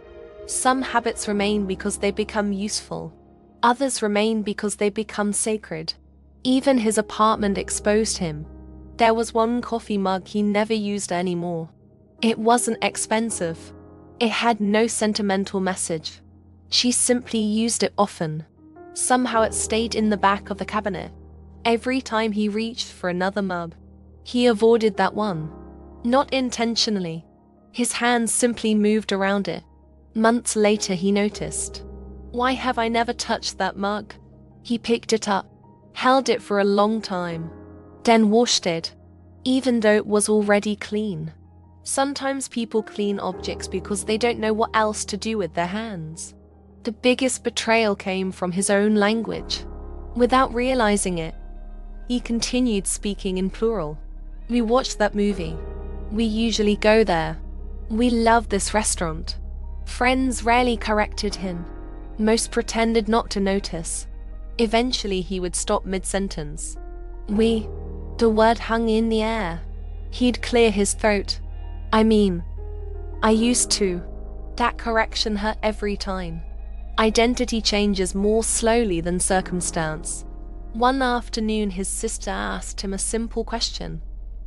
S1: Some habits remain because they become useful. Others remain because they become sacred. Even his apartment exposed him. There was one coffee mug he never used anymore. It wasn't expensive. It had no sentimental message. She simply used it often. Somehow it stayed in the back of the cabinet. Every time he reached for another mug, he avoided that one. Not intentionally. His hands simply moved around it. Months later he noticed. "Why have I never touched that mug?" He picked it up, held it for a long time, then washed it, even though it was already clean. Sometimes people clean objects because they don't know what else to do with their hands. The biggest betrayal came from his own language. Without realizing it, he continued speaking in plural. "We watched that movie. We usually go there. We love this restaurant." Friends rarely corrected him. Most pretended not to notice. Eventually he would stop mid-sentence. "We." The word hung in the air. He'd clear his throat. "I mean, I used to." That correction hurt every time. Identity changes more slowly than circumstance. One afternoon his sister asked him a simple question.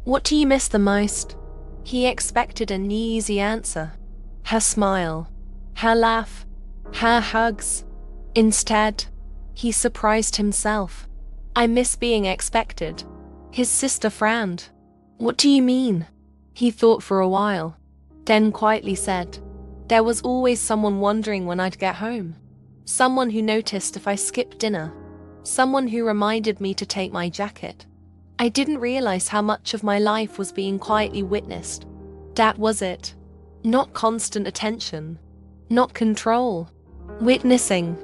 S1: "What do you miss the most?" He expected an easy answer. Her smile. Her laugh. Her hugs. Instead, he surprised himself. "I miss being expected." His sister frowned. "What do you mean?" He thought for a while, then quietly said, "There was always someone wondering when I'd get home. Someone who noticed if I skipped dinner. Someone who reminded me to take my jacket. I didn't realize how much of my life was being quietly witnessed. That was it. Not constant attention. Not control. Witnessing.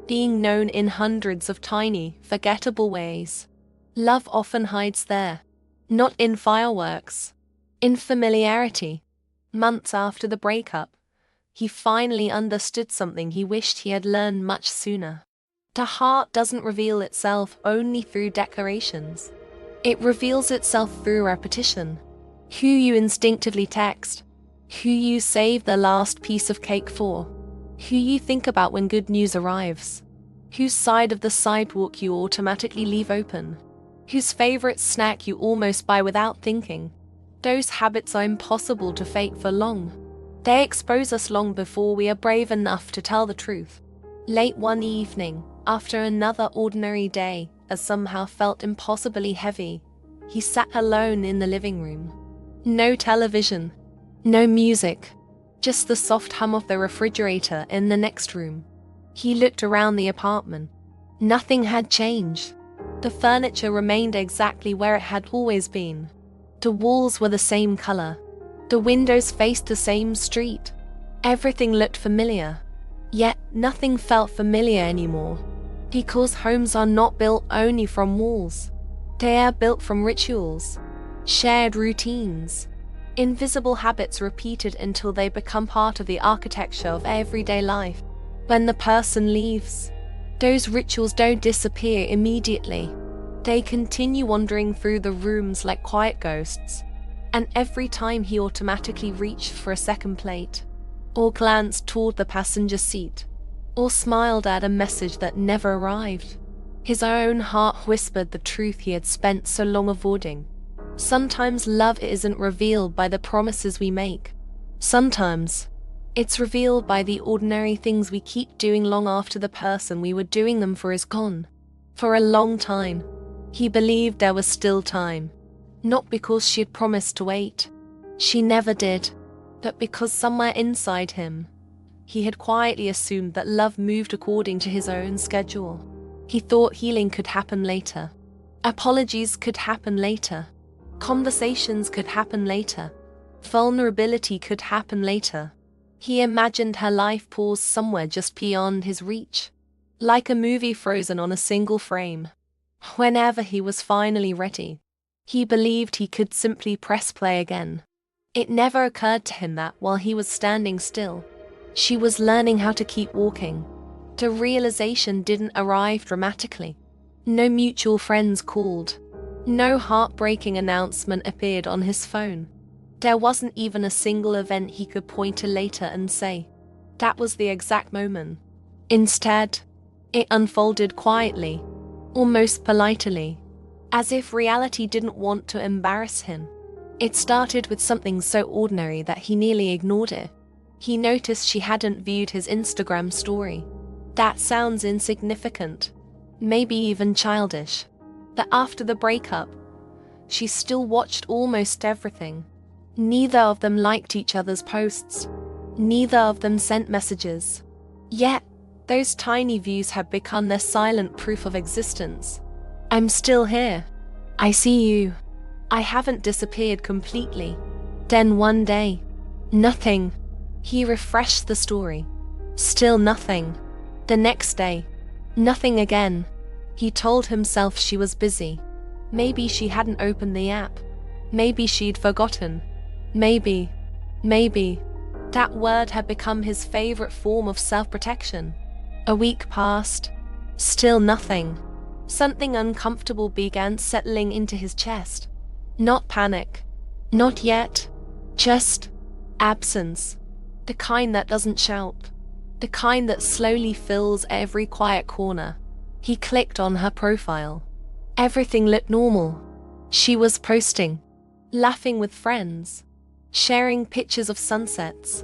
S1: Being known in hundreds of tiny, forgettable ways." Love often hides there. Not in fireworks. In familiarity. Months after the breakup, he finally understood something he wished he had learned much sooner. The heart doesn't reveal itself only through declarations. It reveals itself through repetition. Who you instinctively text. Who you save the last piece of cake for. Who you think about when good news arrives. Whose side of the sidewalk you automatically leave open. Whose favorite snack you almost buy without thinking. Those habits are impossible to fake for long. They expose us long before we are brave enough to tell the truth. Late one evening, after another ordinary day, as somehow felt impossibly heavy, he sat alone in the living room. No television, no music, just the soft hum of the refrigerator in the next room. He looked around the apartment. Nothing had changed. The furniture remained exactly where it had always been. The walls were the same color. The windows faced the same street. Everything looked familiar. Yet nothing felt familiar anymore. Because homes are not built only from walls. They are built from rituals, shared routines, invisible habits repeated until they become part of the architecture of everyday life. When the person leaves, those rituals don't disappear immediately. They continue wandering through the rooms like quiet ghosts. And every time he automatically reached for a second plate, or glanced toward the passenger seat, or smiled at a message that never arrived, his own heart whispered the truth he had spent so long avoiding. Sometimes love isn't revealed by the promises we make. Sometimes it's revealed by the ordinary things we keep doing long after the person we were doing them for is gone. For a long time, he believed there was still time. Not because she had promised to wait. She never did. But because somewhere inside him, he had quietly assumed that love moved according to his own schedule. He thought healing could happen later. Apologies could happen later. Conversations could happen later. Vulnerability could happen later. He imagined her life paused somewhere just beyond his reach. Like a movie frozen on a single frame. Whenever he was finally ready, he believed he could simply press play again. It never occurred to him that while he was standing still, she was learning how to keep walking. The realization didn't arrive dramatically. No mutual friends called. No heartbreaking announcement appeared on his phone. There wasn't even a single event he could point to later and say, that was the exact moment. Instead, it unfolded quietly, almost politely, as if reality didn't want to embarrass him. It started with something so ordinary that he nearly ignored it. He noticed she hadn't viewed his Instagram story. That sounds insignificant, maybe even childish. But after the breakup, she still watched almost everything. Neither of them liked each other's posts. Neither of them sent messages. Yet, those tiny views had become their silent proof of existence. I'm still here. I see you. I haven't disappeared completely. Then one day, nothing. He refreshed the story. Still nothing. The next day, nothing again. He told himself she was busy. Maybe she hadn't opened the app. Maybe she'd forgotten. Maybe. That word had become his favorite form of self-protection. A week passed. Still nothing. Something uncomfortable began settling into his chest. Not panic. Not yet. Just absence. The kind that doesn't shout. The kind that slowly fills every quiet corner. He clicked on her profile. Everything looked normal. She was posting, laughing with friends, sharing pictures of sunsets,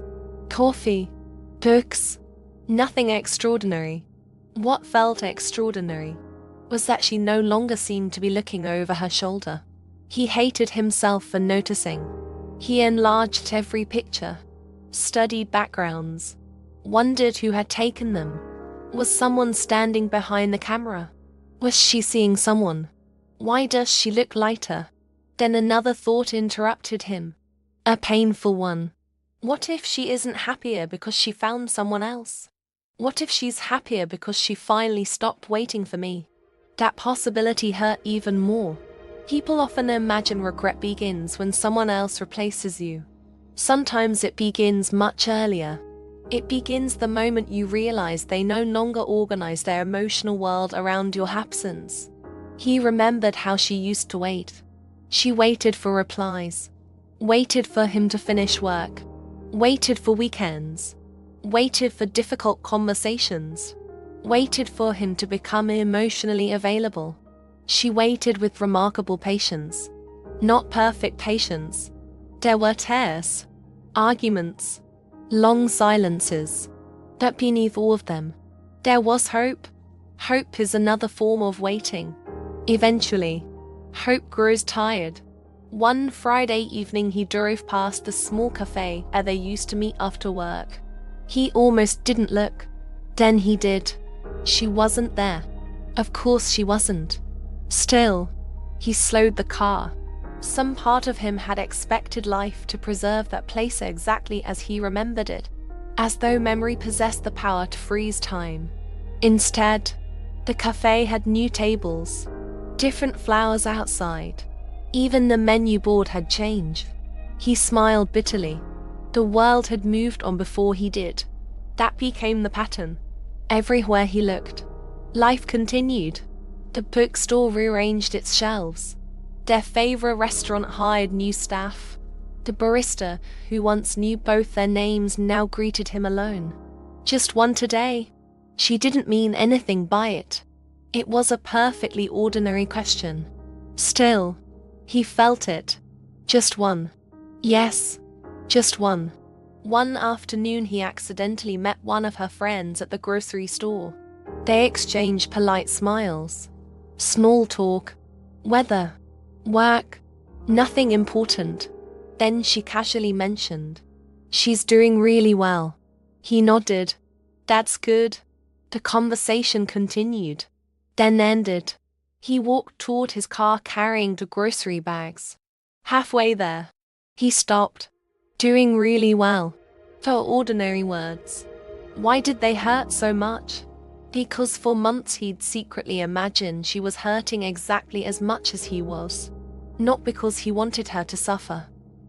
S1: coffee, books. Nothing extraordinary. What felt extraordinary was that she no longer seemed to be looking over her shoulder. He hated himself for noticing. He enlarged every picture, studied backgrounds, wondered who had taken them. Was someone standing behind the camera? Was she seeing someone? Why does she look lighter? Then another thought interrupted him. A painful one. What if she isn't happier because she found someone else? What if she's happier because she finally stopped waiting for me? That possibility hurt even more. People often imagine regret begins when someone else replaces you. Sometimes it begins much earlier. It begins the moment you realize they no longer organize their emotional world around your absence. He remembered how she used to wait. She waited for replies, waited for him to finish work, waited for weekends, waited for difficult conversations, waited for him to become emotionally available. She waited with remarkable patience. Not perfect patience. There were tears, arguments, long silences. But beneath all of them, there was hope. Hope is another form of waiting. Eventually, hope grows tired. One Friday evening he drove past the small cafe where they used to meet after work. He almost didn't look. Then he did. She wasn't there. Of course she wasn't. Still, he slowed the car. Some part of him had expected life to preserve that place exactly as he remembered it, as though memory possessed the power to freeze time. Instead, the cafe had new tables, different flowers outside. Even the menu board had changed. He smiled bitterly. The world had moved on before he did. That became the pattern. Everywhere he looked, life continued. The bookstore rearranged its shelves. Their favorite restaurant hired new staff. The barista, who once knew both their names, now greeted him alone. Just one today. She didn't mean anything by it. It was a perfectly ordinary question. Still, he felt it. Just one. Yes, just one. One afternoon he accidentally met one of her friends at the grocery store. They exchanged polite smiles. Small talk. Weather. Work. Nothing important. Then she casually mentioned, "She's doing really well." He nodded. "That's good." The conversation continued, then ended. He walked toward his car carrying the grocery bags. Halfway there, he stopped. Doing really well. For ordinary words. Why did they hurt so much? Because for months he'd secretly imagined she was hurting exactly as much as he was. Not because he wanted her to suffer.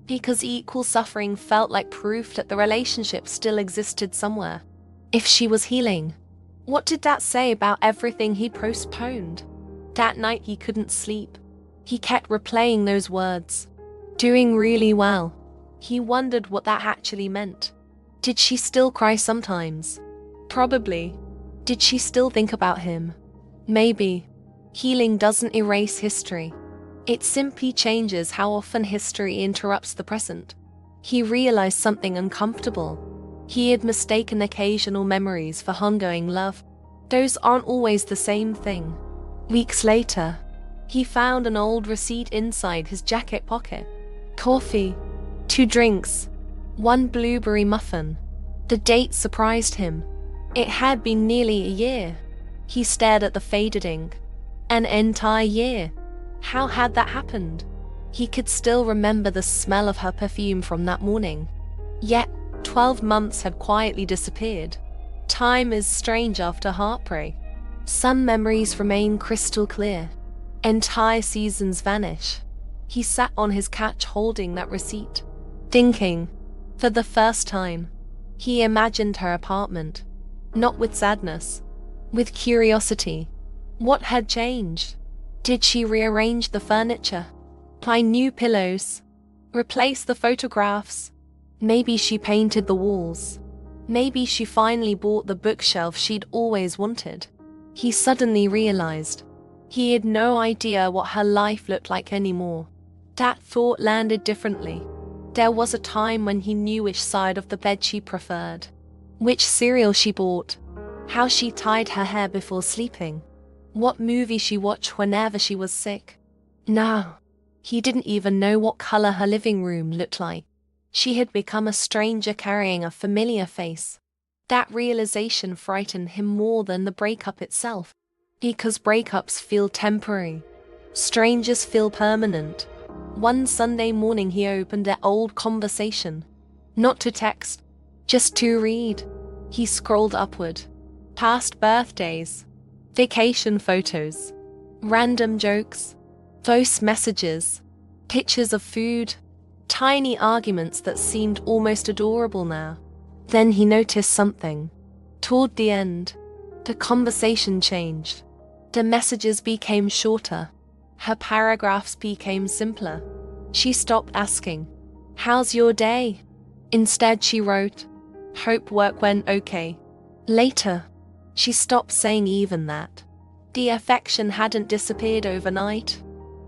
S1: Because equal suffering felt like proof that the relationship still existed somewhere. If she was healing, what did that say about everything he postponed? That night he couldn't sleep. He kept replaying those words. Doing really well. He wondered what that actually meant. Did she still cry sometimes? Probably. Did she still think about him? Maybe. Healing doesn't erase history. It simply changes how often history interrupts the present. He realized something uncomfortable. He had mistaken occasional memories for ongoing love. Those aren't always the same thing. Weeks later, he found an old receipt inside his jacket pocket. Coffee, 2 drinks, 1 blueberry muffin. The date surprised him. It had been nearly a year. He stared at the faded ink. An entire year. How had that happened? He could still remember the smell of her perfume from that morning. Yet, 12 months had quietly disappeared. Time is strange after heartbreak. Some memories remain crystal clear. Entire seasons vanish. He sat on his couch holding that receipt, thinking. For the first time, he imagined her apartment. Not with sadness, with curiosity. What had changed? Did she rearrange the furniture? Buy new pillows? Replace the photographs? Maybe she painted the walls. Maybe she finally bought the bookshelf she'd always wanted. He suddenly realized he had no idea what her life looked like anymore. That thought landed differently. There was a time when he knew which side of the bed she preferred, which cereal she bought, how she tied her hair before sleeping, what movie she watched whenever she was sick. Now, he didn't even know what color her living room looked like. She had become a stranger carrying a familiar face. That realization frightened him more than the breakup itself. Because breakups feel temporary. Strangers feel permanent. One Sunday morning he opened their old conversation. Not to text, just to read. He scrolled upward. Past birthdays. Vacation photos. Random jokes, voice messages, pictures of food, tiny arguments that seemed almost adorable now. Then he noticed something. Toward the end, the conversation changed. The messages became shorter. Her paragraphs became simpler. She stopped asking, "How's your day?" Instead, she wrote, "Hope work went okay." Later, she stopped saying even that. The affection hadn't disappeared overnight.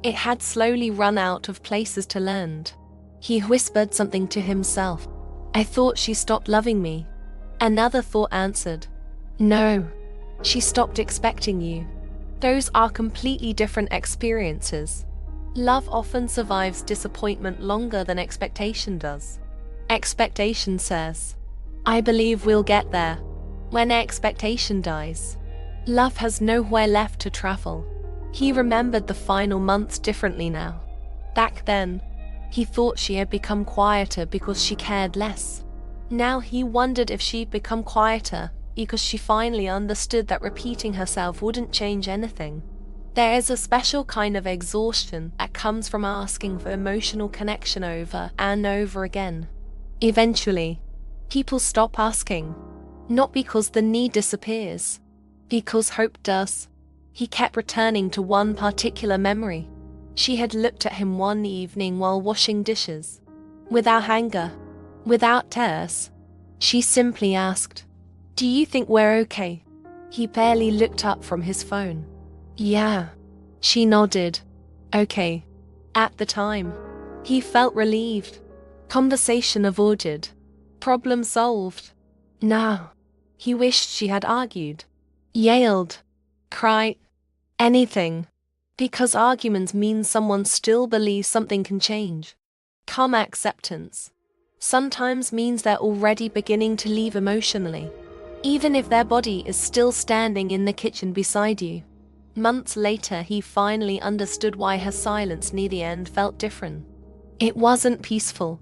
S1: It had slowly run out of places to land. He whispered something to himself. "I thought she stopped loving me." Another thought answered, "No, she stopped expecting you." Those are completely different experiences. Love often survives disappointment longer than expectation does. Expectation says, "I believe we'll get there." When expectation dies, love has nowhere left to travel. He remembered the final months differently now. Back then, he thought she had become quieter because she cared less. Now he wondered if she'd become quieter because she finally understood that repeating herself wouldn't change anything. There is a special kind of exhaustion that comes from asking for emotional connection over and over again. Eventually, people stop asking, not because the need disappears, because hope does. He kept returning to one particular memory. She had looked at him one evening while washing dishes. Without anger, without tears, she simply asked, "Do you think we're okay?" He barely looked up from his phone. "Yeah." She nodded. "Okay." At the time, he felt relieved. Conversation avoided. Problem solved. Now, he wished she had argued, yelled, cried, anything. Because arguments mean someone still believes something can change. Calm acceptance sometimes means they're already beginning to leave emotionally, even if their body is still standing in the kitchen beside you. Months later, he finally understood why her silence near the end felt different. It wasn't peaceful.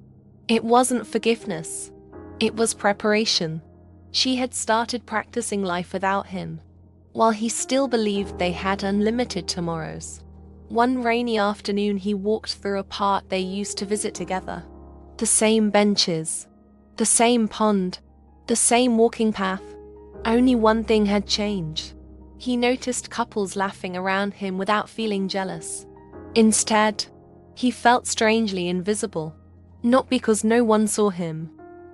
S1: It wasn't forgiveness. It was preparation. She had started practicing life without him, while he still believed they had unlimited tomorrows. One rainy afternoon, he walked through a park they used to visit together. The same benches, the same pond, the same walking path. Only one thing had changed. He noticed couples laughing around him without feeling jealous. Instead, he felt strangely invisible. Not because no one saw him,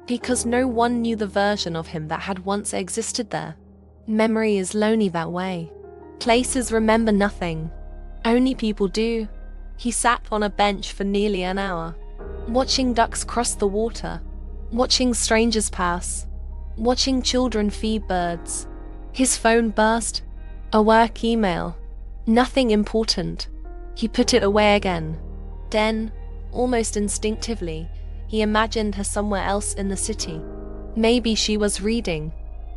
S1: because no one knew the version of him that had once existed there. Memory is lonely that way. Places remember nothing. Only people do. He sat on a bench for nearly an hour, watching ducks cross the water, watching strangers pass, watching children feed birds. His phone buzzed. A work email. Nothing important. He put it away again. Then, almost instinctively, he imagined her somewhere else in the city. Maybe she was reading.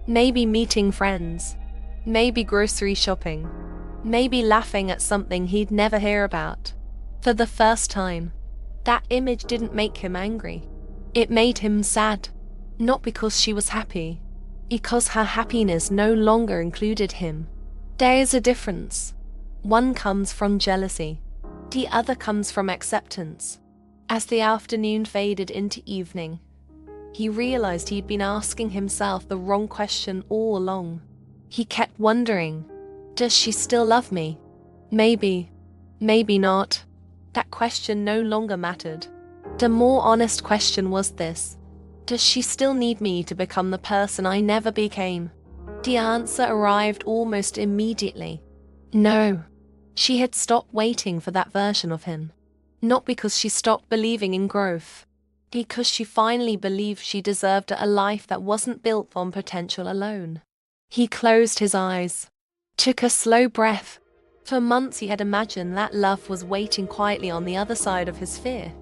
S1: Maybe meeting friends. Maybe grocery shopping. Maybe laughing at something he'd never hear about. For the first time, that image didn't make him angry. It made him sad. Not because she was happy, because her happiness no longer included him. There is a difference. One comes from jealousy. The other comes from acceptance. As the afternoon faded into evening, he realized he'd been asking himself the wrong question all along. He kept wondering, does she still love me? Maybe, maybe not. That question no longer mattered. The more honest question was this: does she still need me to become the person I never became? The answer arrived almost immediately. No. She had stopped waiting for that version of him. Not because she stopped believing in growth, because she finally believed she deserved a life that wasn't built on potential alone. He closed his eyes, took a slow breath. For months he had imagined that love was waiting quietly on the other side of his fear.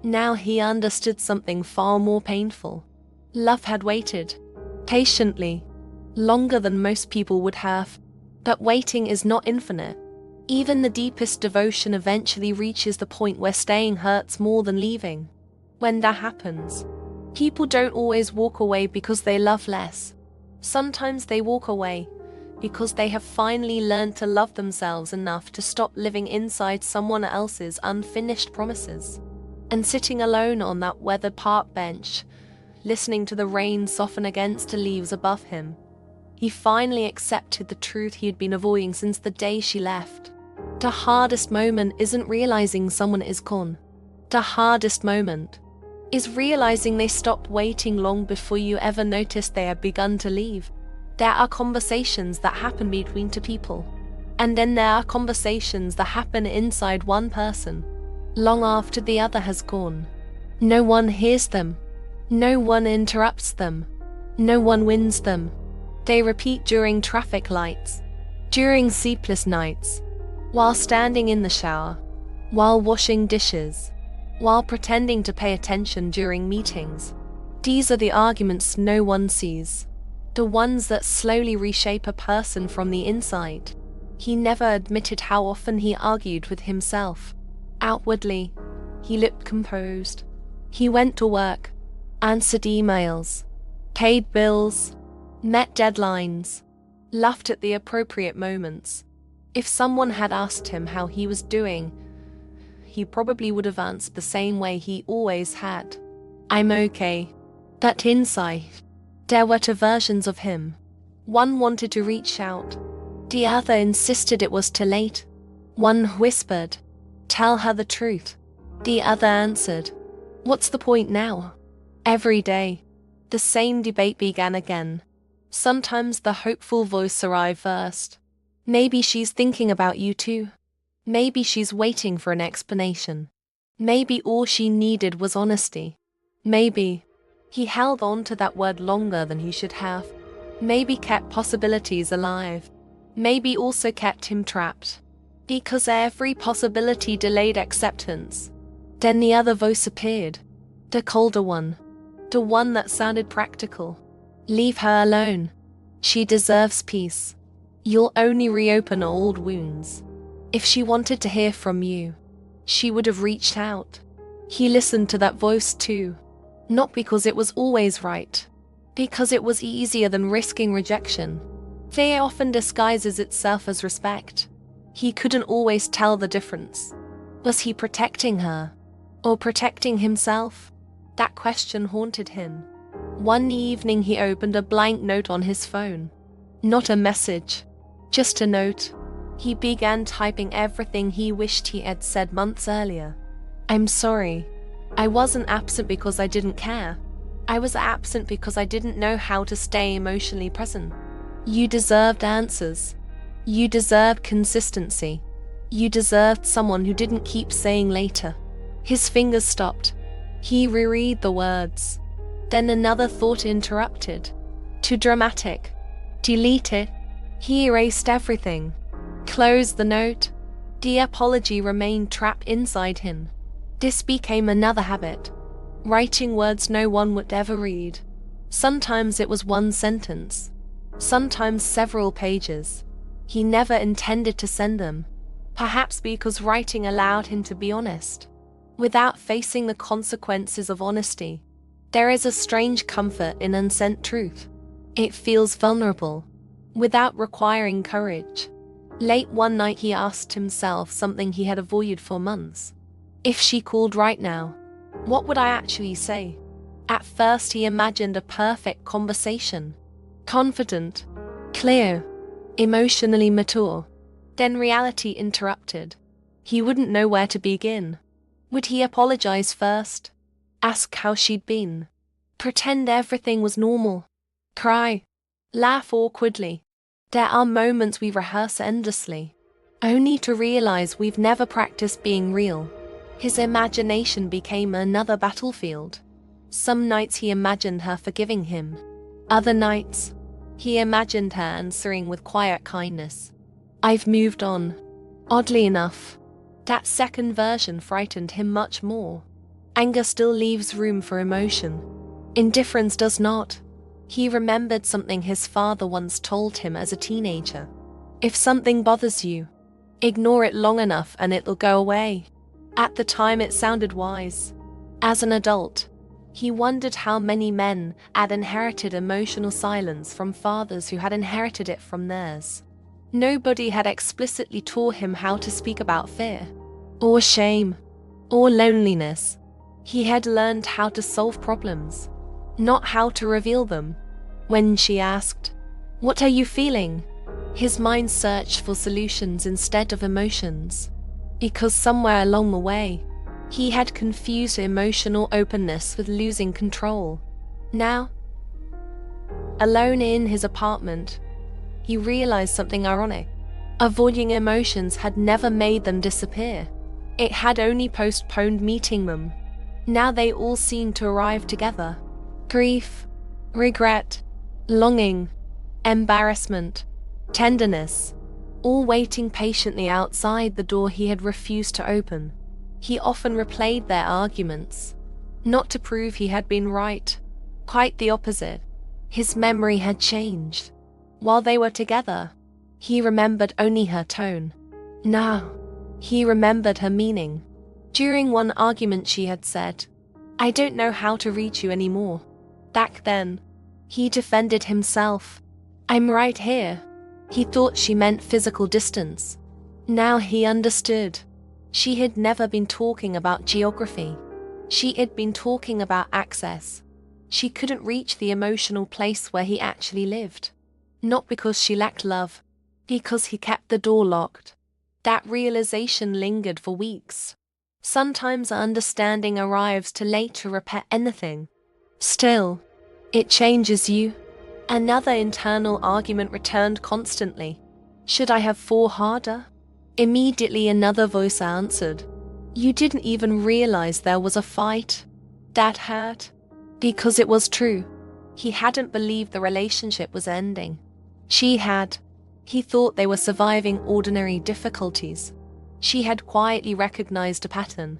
S1: Now he understood something far more painful. Love had waited, patiently, longer than most people would have. But waiting is not infinite. Even the deepest devotion eventually reaches the point where staying hurts more than leaving. When that happens, people don't always walk away because they love less. Sometimes they walk away because they have finally learned to love themselves enough to stop living inside someone else's unfinished promises. And sitting alone on that weathered park bench, listening to the rain soften against the leaves above him, he finally accepted the truth he had been avoiding since the day she left. The hardest moment isn't realizing someone is gone. The hardest moment is realizing they stopped waiting long before you ever noticed they had begun to leave. There are conversations that happen between two people, and then there are conversations that happen inside one person, long after the other has gone. No one hears them. No one interrupts them. No one wins them. They repeat during traffic lights, during sleepless nights, while standing in the shower, while washing dishes, while pretending to pay attention during meetings. These are the arguments no one sees, the ones that slowly reshape a person from the inside. He never admitted how often he argued with himself. Outwardly, he looked composed. He went to work, answered emails, paid bills, met deadlines, laughed at the appropriate moments. If someone had asked him how he was doing, he probably would have answered the same way he always had. I'm okay. But inside, there were two versions of him. One wanted to reach out. The other insisted it was too late. One whispered, "Tell her the truth." The other answered, "What's the point now?" Every day, the same debate began again. Sometimes the hopeful voice arrived first. Maybe she's thinking about you too. Maybe she's waiting for an explanation. Maybe all she needed was honesty. Maybe he held on to that word longer than he should have. Maybe kept possibilities alive. Maybe also kept him trapped. Because every possibility delayed acceptance. Then the other voice appeared. The colder one. The one that sounded practical. Leave her alone. She deserves peace. You'll only reopen old wounds. If she wanted to hear from you, she would have reached out. He listened to that voice too. Not because it was always right. Because it was easier than risking rejection. Fear often disguises itself as respect. He couldn't always tell the difference. Was he protecting her? Or protecting himself? That question haunted him. One evening he opened a blank note on his phone. Not a message, just a note. He began typing everything he wished he had said months earlier. I'm sorry. I wasn't absent because I didn't care. I was absent because I didn't know how to stay emotionally present. You deserved answers. You deserved consistency. You deserved someone who didn't keep saying later. His fingers stopped. He reread the words. Then another thought interrupted. Too dramatic. Delete it. He erased everything. Closed the note. The apology remained trapped inside him. This became another habit. Writing words no one would ever read. Sometimes it was one sentence. Sometimes several pages. He never intended to send them. Perhaps because writing allowed him to be honest. Without facing the consequences of honesty. There is a strange comfort in unsent truth. It feels vulnerable, without requiring courage. Late one night he asked himself something he had avoided for months. If she called right now, what would I actually say? At first he imagined a perfect conversation. Confident, clear, emotionally mature. Then reality interrupted. He wouldn't know where to begin. Would he apologize first? Ask how she'd been? Pretend everything was normal? Cry? Laugh awkwardly? There are moments we rehearse endlessly, only to realize we've never practiced being real. His imagination became another battlefield. Some nights he imagined her forgiving him. Other nights, he imagined her answering with quiet kindness. I've moved on. Oddly enough, that second version frightened him much more. Anger still leaves room for emotion. Indifference does not. He remembered something his father once told him as a teenager. If something bothers you, ignore it long enough and it'll go away. At the time it sounded wise. As an adult, He wondered how many men had inherited emotional silence from fathers who had inherited it from theirs. Nobody had explicitly taught him how to speak about fear, or shame, or loneliness. He had learned how to solve problems, not how to reveal them. When she asked, "What are you feeling?" his mind searched for solutions instead of emotions. Because somewhere along the way, he had confused emotional openness with losing control. Now, alone in his apartment, he realized something ironic. Avoiding emotions had never made them disappear. It had only postponed meeting them. Now they all seemed to arrive together. Grief, regret, longing, embarrassment, tenderness, all waiting patiently outside the door he had refused to open. He often replayed their arguments, not to prove he had been right. Quite the opposite. His memory had changed. While they were together, he remembered only her tone. Now, he remembered her meaning. During one argument she had said, "I don't know how to reach you anymore." Back then, he defended himself. "I'm right here." He thought she meant physical distance. Now he understood. She had never been talking about geography. She had been talking about access. She couldn't reach the emotional place where he actually lived. Not because she lacked love, because he kept the door locked. That realization lingered for weeks. Sometimes understanding arrives too late to repair anything. Still, it changes you. Another internal argument returned constantly. Should I have fought harder? Immediately another voice answered, "You didn't even realize there was a fight." That hurt. Because it was true. He hadn't believed the relationship was ending. She had. He thought they were surviving ordinary difficulties. She had quietly recognized a pattern.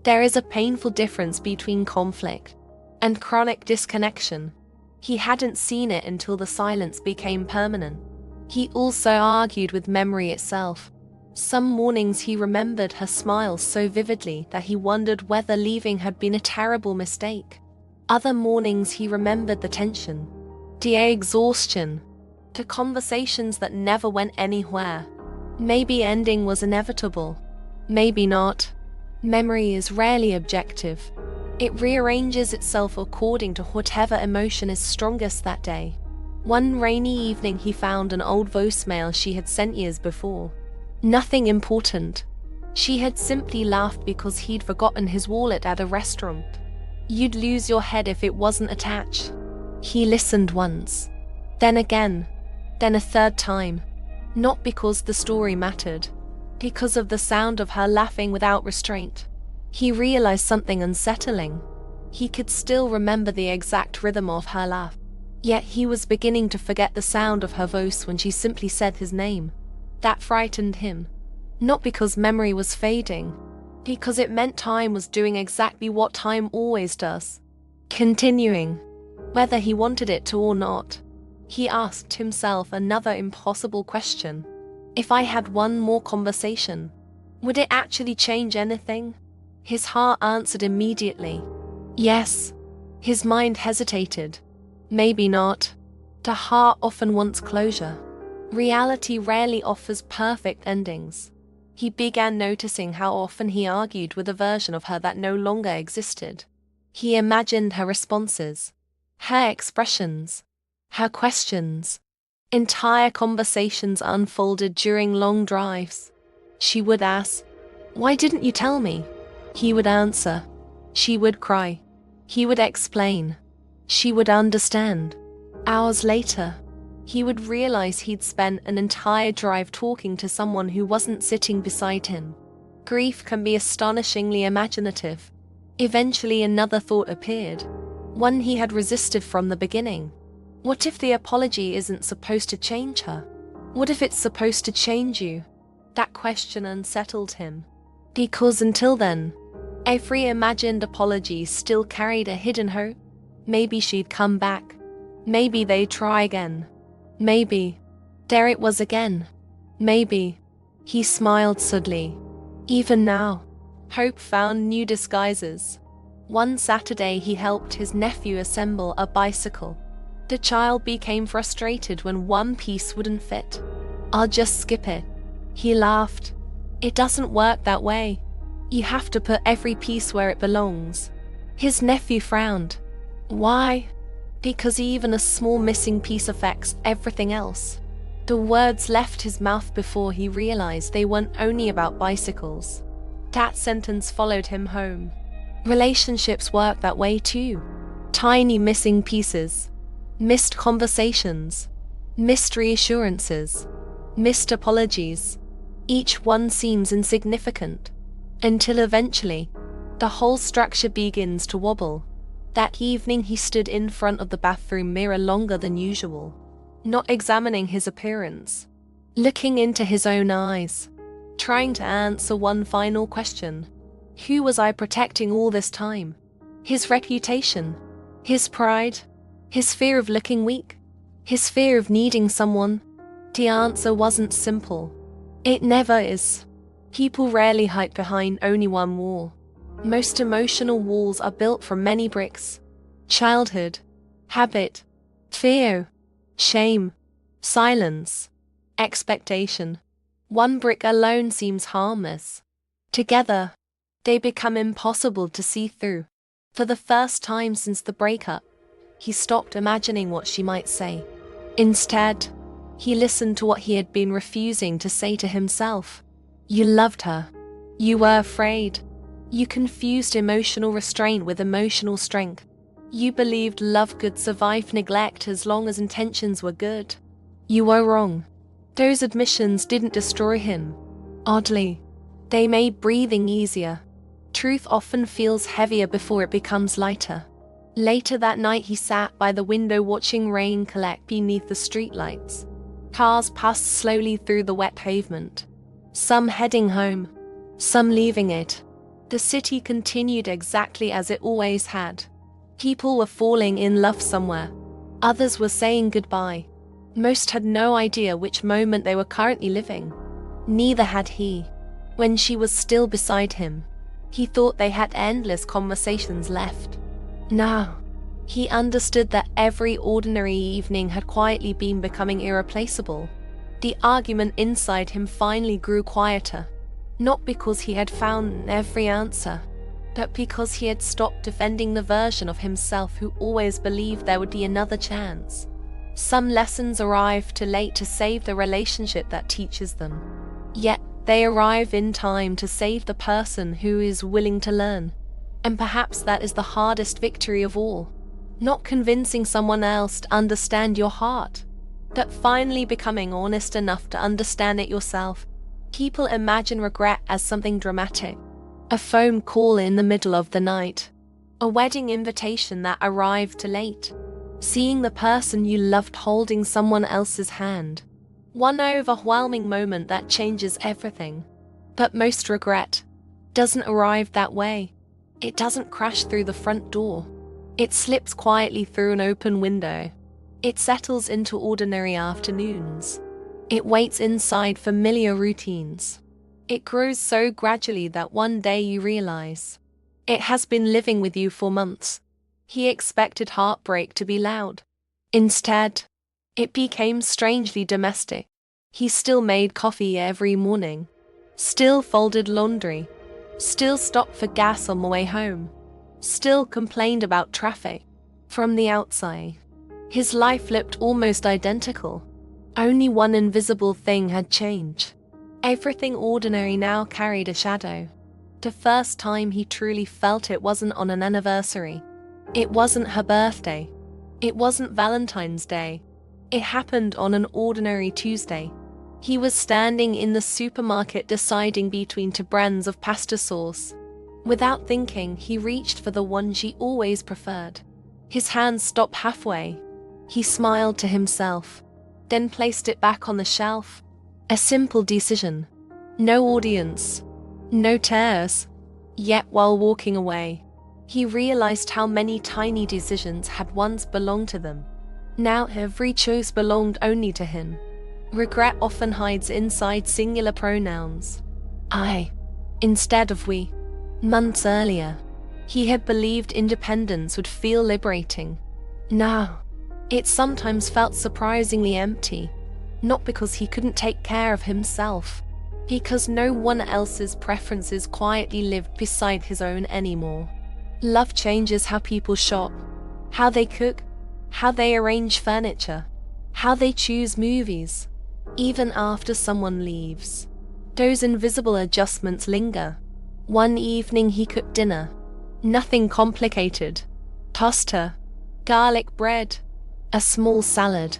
S1: There is a painful difference between conflict and chronic disconnection. He hadn't seen it until the silence became permanent. He also argued with memory itself. Some mornings he remembered her smile so vividly that he wondered whether leaving had been a terrible mistake. Other mornings he remembered the tension, the exhaustion, the conversations that never went anywhere. Maybe ending was inevitable. Maybe not. Memory is rarely objective. It rearranges itself according to whatever emotion is strongest that day. One rainy evening he found an old voicemail she had sent years before. Nothing important. She had simply laughed because he'd forgotten his wallet at a restaurant. "You'd lose your head if it wasn't attached." He listened once, then again, then a third time. Not because the story mattered, because of the sound of her laughing without restraint. He realized something unsettling. He could still remember the exact rhythm of her laugh. Yet he was beginning to forget the sound of her voice when she simply said his name. That frightened him. Not because memory was fading, because it meant time was doing exactly what time always does. Continuing, whether he wanted it to or not. He asked himself another impossible question. If I had one more conversation, would it actually change anything? His heart answered immediately. Yes. His mind hesitated. Maybe not. The heart often wants closure. Reality rarely offers perfect endings. He began noticing how often he argued with a version of her that no longer existed. He imagined her responses, her expressions, her questions. Entire conversations unfolded during long drives. She would ask, "Why didn't you tell me?" He would answer. She would cry. He would explain. She would understand. Hours later, he would realize he'd spent an entire drive talking to someone who wasn't sitting beside him. Grief can be astonishingly imaginative. Eventually another thought appeared, one he had resisted from the beginning. What if the apology isn't supposed to change her? What if it's supposed to change you? That question unsettled him. Because until then, every imagined apology still carried a hidden hope. Maybe she'd come back. Maybe they'd try again. Maybe. There it was again. Maybe. He smiled suddenly. Even now, hope found new disguises. One Saturday, he helped his nephew assemble a bicycle. The child became frustrated when one piece wouldn't fit. "I'll just skip it," he laughed. "It doesn't work that way. You have to put every piece where it belongs." His nephew frowned. "Why?" "Because even a small missing piece affects everything else." The words left his mouth before he realized they weren't only about bicycles. That sentence followed him home. Relationships work that way too. Tiny missing pieces. Missed conversations. Missed reassurances. Missed apologies. Each one seems insignificant. Until eventually, the whole structure begins to wobble. That evening he stood in front of the bathroom mirror longer than usual, not examining his appearance, looking into his own eyes, trying to answer one final question. Who was I protecting all this time? His reputation? His pride? His fear of looking weak? His fear of needing someone? The answer wasn't simple. It never is. People rarely hide behind only one wall. Most emotional walls are built from many bricks. Childhood, habit, fear, shame, silence, expectation. One brick alone seems harmless. Together, they become impossible to see through. For the first time since the breakup, he stopped imagining what she might say. Instead, he listened to what he had been refusing to say to himself. You loved her. You were afraid. You confused emotional restraint with emotional strength. You believed love could survive neglect as long as intentions were good. You were wrong. Those admissions didn't destroy him. Oddly, they made breathing easier. Truth often feels heavier before it becomes lighter. Later that night he sat by the window watching rain collect beneath the streetlights. Cars passed slowly through the wet pavement. Some heading home, some leaving it. The city continued exactly as it always had. People were falling in love somewhere. Others were saying goodbye. Most had no idea which moment they were currently living. Neither had he. When she was still beside him, he thought they had endless conversations left. Now, he understood that every ordinary evening had quietly been becoming irreplaceable. The argument inside him finally grew quieter, not because he had found every answer, but because he had stopped defending the version of himself who always believed there would be another chance. Some lessons arrive too late to save the relationship that teaches them. Yet, they arrive in time to save the person who is willing to learn. And perhaps that is the hardest victory of all. Not convincing someone else to understand your heart, but finally becoming honest enough to understand it yourself. People imagine regret as something dramatic. A phone call in the middle of the night. A wedding invitation that arrived too late. Seeing the person you loved holding someone else's hand. One overwhelming moment that changes everything. But most regret doesn't arrive that way. It doesn't crash through the front door. It slips quietly through an open window. It settles into ordinary afternoons. It waits inside familiar routines. It grows so gradually that one day you realize it has been living with you for months. He expected heartbreak to be loud. Instead, it became strangely domestic. He still made coffee every morning, still folded laundry, still stopped for gas on the way home, still complained about traffic. From the outside, his life looked almost identical. Only one invisible thing had changed. Everything ordinary now carried a shadow. The first time he truly felt it wasn't on an anniversary. It wasn't her birthday. It wasn't Valentine's Day. It happened on an ordinary Tuesday. He was standing in the supermarket deciding between two brands of pasta sauce. Without thinking, he reached for the one she always preferred. His hand stopped halfway. He smiled to himself, then placed it back on the shelf. A simple decision. No audience. No tears. Yet while walking away, he realized how many tiny decisions had once belonged to them. Now every choice belonged only to him. Regret often hides inside singular pronouns. I, instead of we. Months earlier, He had believed independence would feel liberating. Now, it sometimes felt surprisingly empty, not because he couldn't take care of himself, because no one else's preferences quietly lived beside his own anymore. Love changes how people shop, how they cook, how they arrange furniture, how they choose movies. Even after someone leaves, those invisible adjustments linger. One evening he cooked dinner. Nothing complicated. Pasta, garlic bread, a small salad.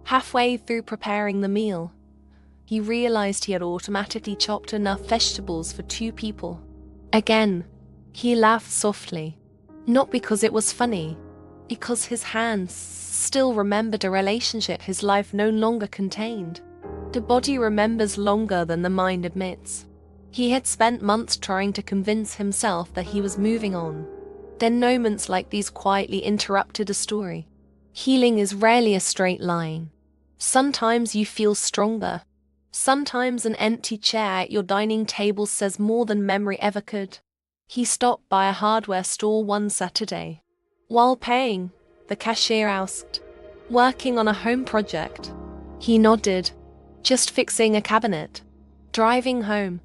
S1: Halfway through preparing the meal, he realized he had automatically chopped enough vegetables for 2 people. Again, he laughed softly, not because it was funny, because his hands still remembered a relationship his life no longer contained. The body remembers longer than the mind admits. He had spent months trying to convince himself that he was moving on. Then moments like these quietly interrupted a story. Healing is rarely a straight line. Sometimes you feel stronger. Sometimes an empty chair at your dining table says more than memory ever could. He stopped by a hardware store one Saturday. While paying, the cashier asked, "Working on a home project?" He nodded. "Just fixing a cabinet." Driving home,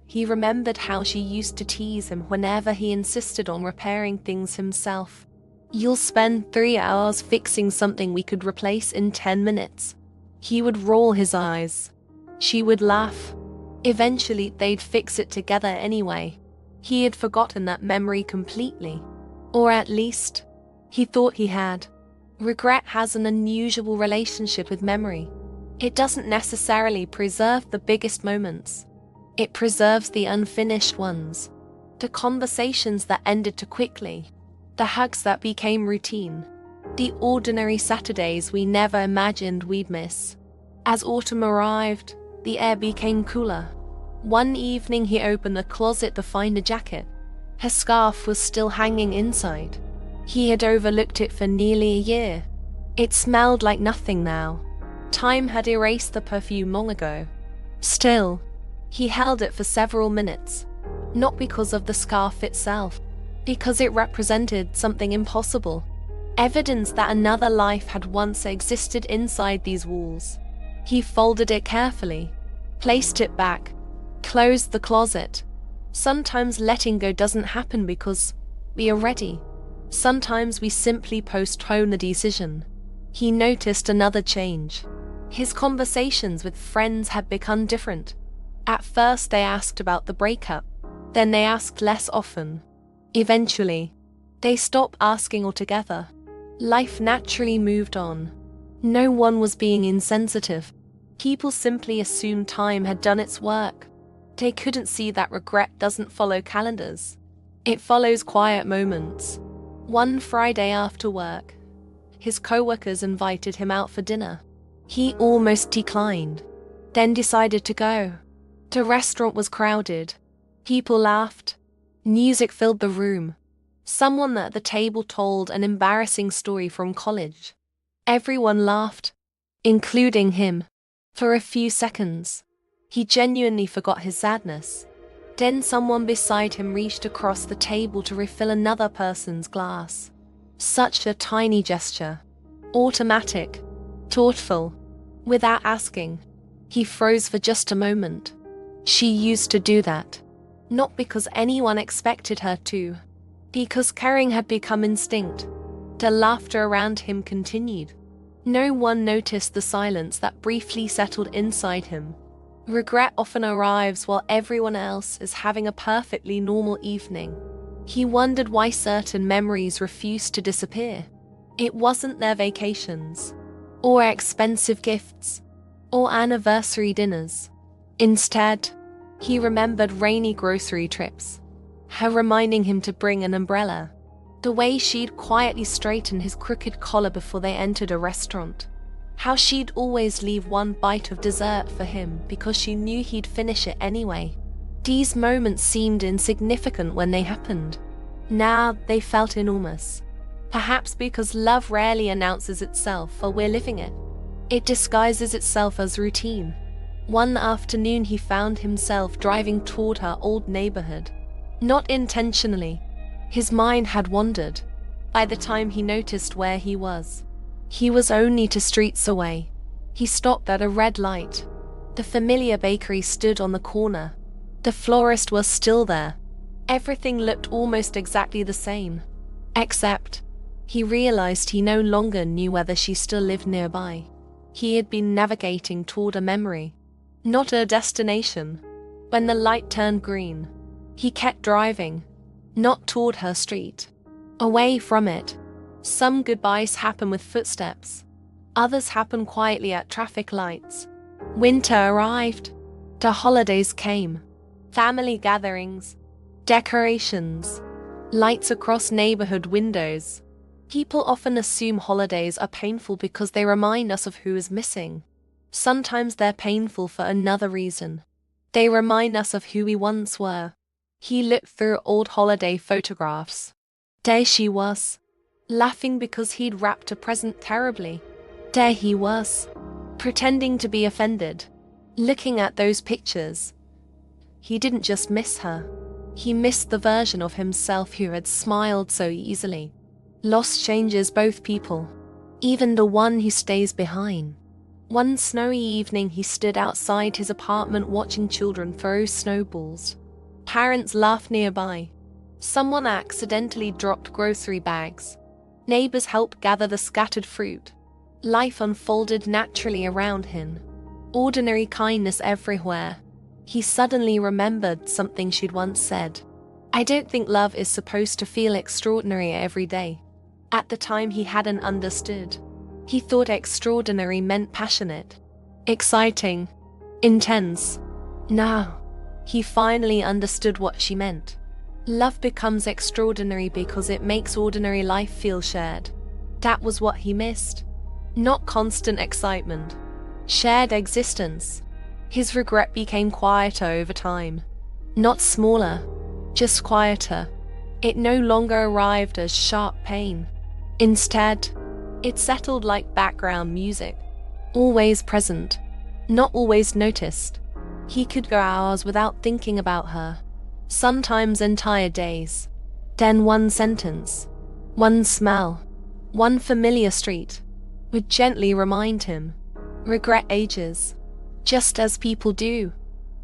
S1: he remembered how she used to tease him whenever he insisted on repairing things himself. "You'll spend 3 hours fixing something we could replace in 10 minutes. He would roll his eyes. She would laugh. Eventually, they'd fix it together anyway. He had forgotten that memory completely. Or at least, he thought he had. Regret has an unusual relationship with memory. It doesn't necessarily preserve the biggest moments. It preserves the unfinished ones. The conversations that ended too quickly. The hugs that became routine. The ordinary Saturdays we never imagined we'd miss. As autumn arrived, the air became cooler. One evening he opened the closet to find a jacket. Her scarf was still hanging inside. He had overlooked it for nearly a year. It smelled like nothing now. Time had erased the perfume long ago. Still, he held it for several minutes. Not because of the scarf itself, because it represented something impossible. Evidence that another life had once existed inside these walls. He folded it carefully, placed it back, closed the closet. Sometimes letting go doesn't happen because we are ready. Sometimes we simply postpone the decision. He noticed another change. His conversations with friends had become different. At first they asked about the breakup, then they asked less often. Eventually, they stopped asking altogether. Life naturally moved on. No one was being insensitive. People simply assumed time had done its work. They couldn't see that regret doesn't follow calendars. It follows quiet moments. One Friday after work, his co-workers invited him out for dinner. He almost declined, then decided to go. The restaurant was crowded. People laughed. Music filled the room. Someone at the table told an embarrassing story from college. Everyone laughed, including him. For a few seconds, he genuinely forgot his sadness. Then someone beside him reached across the table to refill another person's glass. Such a tiny gesture. Automatic. Thoughtful. Without asking. He froze for just a moment. She used to do that. Not because anyone expected her to. Because caring had become instinct. The laughter around him continued. No one noticed the silence that briefly settled inside him. Regret often arrives while everyone else is having a perfectly normal evening. He wondered why certain memories refused to disappear. It wasn't their vacations, or expensive gifts, or anniversary dinners. Instead, he remembered rainy grocery trips, her reminding him to bring an umbrella, the way she'd quietly straighten his crooked collar before they entered a restaurant, how she'd always leave one bite of dessert for him because she knew he'd finish it anyway. These moments seemed insignificant when they happened. Now they felt enormous. Perhaps because love rarely announces itself while we're living it. It disguises itself as routine. One afternoon he found himself driving toward her old neighborhood. Not intentionally. His mind had wandered. By the time he noticed where he was only 2 streets away. He stopped at a red light. The familiar bakery stood on the corner. The florist was still there. Everything looked almost exactly the same. Except, he realized he no longer knew whether she still lived nearby. He had been navigating toward a memory, not a destination. When the light turned green, he kept driving, not toward her street, away from it. Some goodbyes happen with footsteps. Others happen quietly at traffic lights. Winter arrived. The holidays came. Family gatherings, decorations, lights across neighborhood windows. People often assume holidays are painful because they remind us of who is missing. Sometimes they're painful for another reason. They remind us of who we once were. He looked through old holiday photographs. There she was, laughing because he'd wrapped a present terribly. There he was, pretending to be offended. Looking at those pictures, he didn't just miss her. He missed the version of himself who had smiled so easily. Loss changes both people, even the one who stays behind. One snowy evening he stood outside his apartment watching children throw snowballs. Parents laughed nearby. Someone accidentally dropped grocery bags. Neighbors helped gather the scattered fruit. Life unfolded naturally around him. Ordinary kindness everywhere. He suddenly remembered something she'd once said. "I don't think love is supposed to feel extraordinary every day." At the time he hadn't understood. He thought extraordinary meant passionate, exciting, intense. Now, he finally understood what she meant. Love becomes extraordinary because it makes ordinary life feel shared. That was what he missed. Not constant excitement. Shared existence. His regret became quieter over time. Not smaller, just quieter. It no longer arrived as sharp pain. Instead, it settled like background music. Always present, not always noticed. He could go hours without thinking about her. Sometimes entire days. Then one sentence, one smell, one familiar street would gently remind him. Regret ages, just as people do.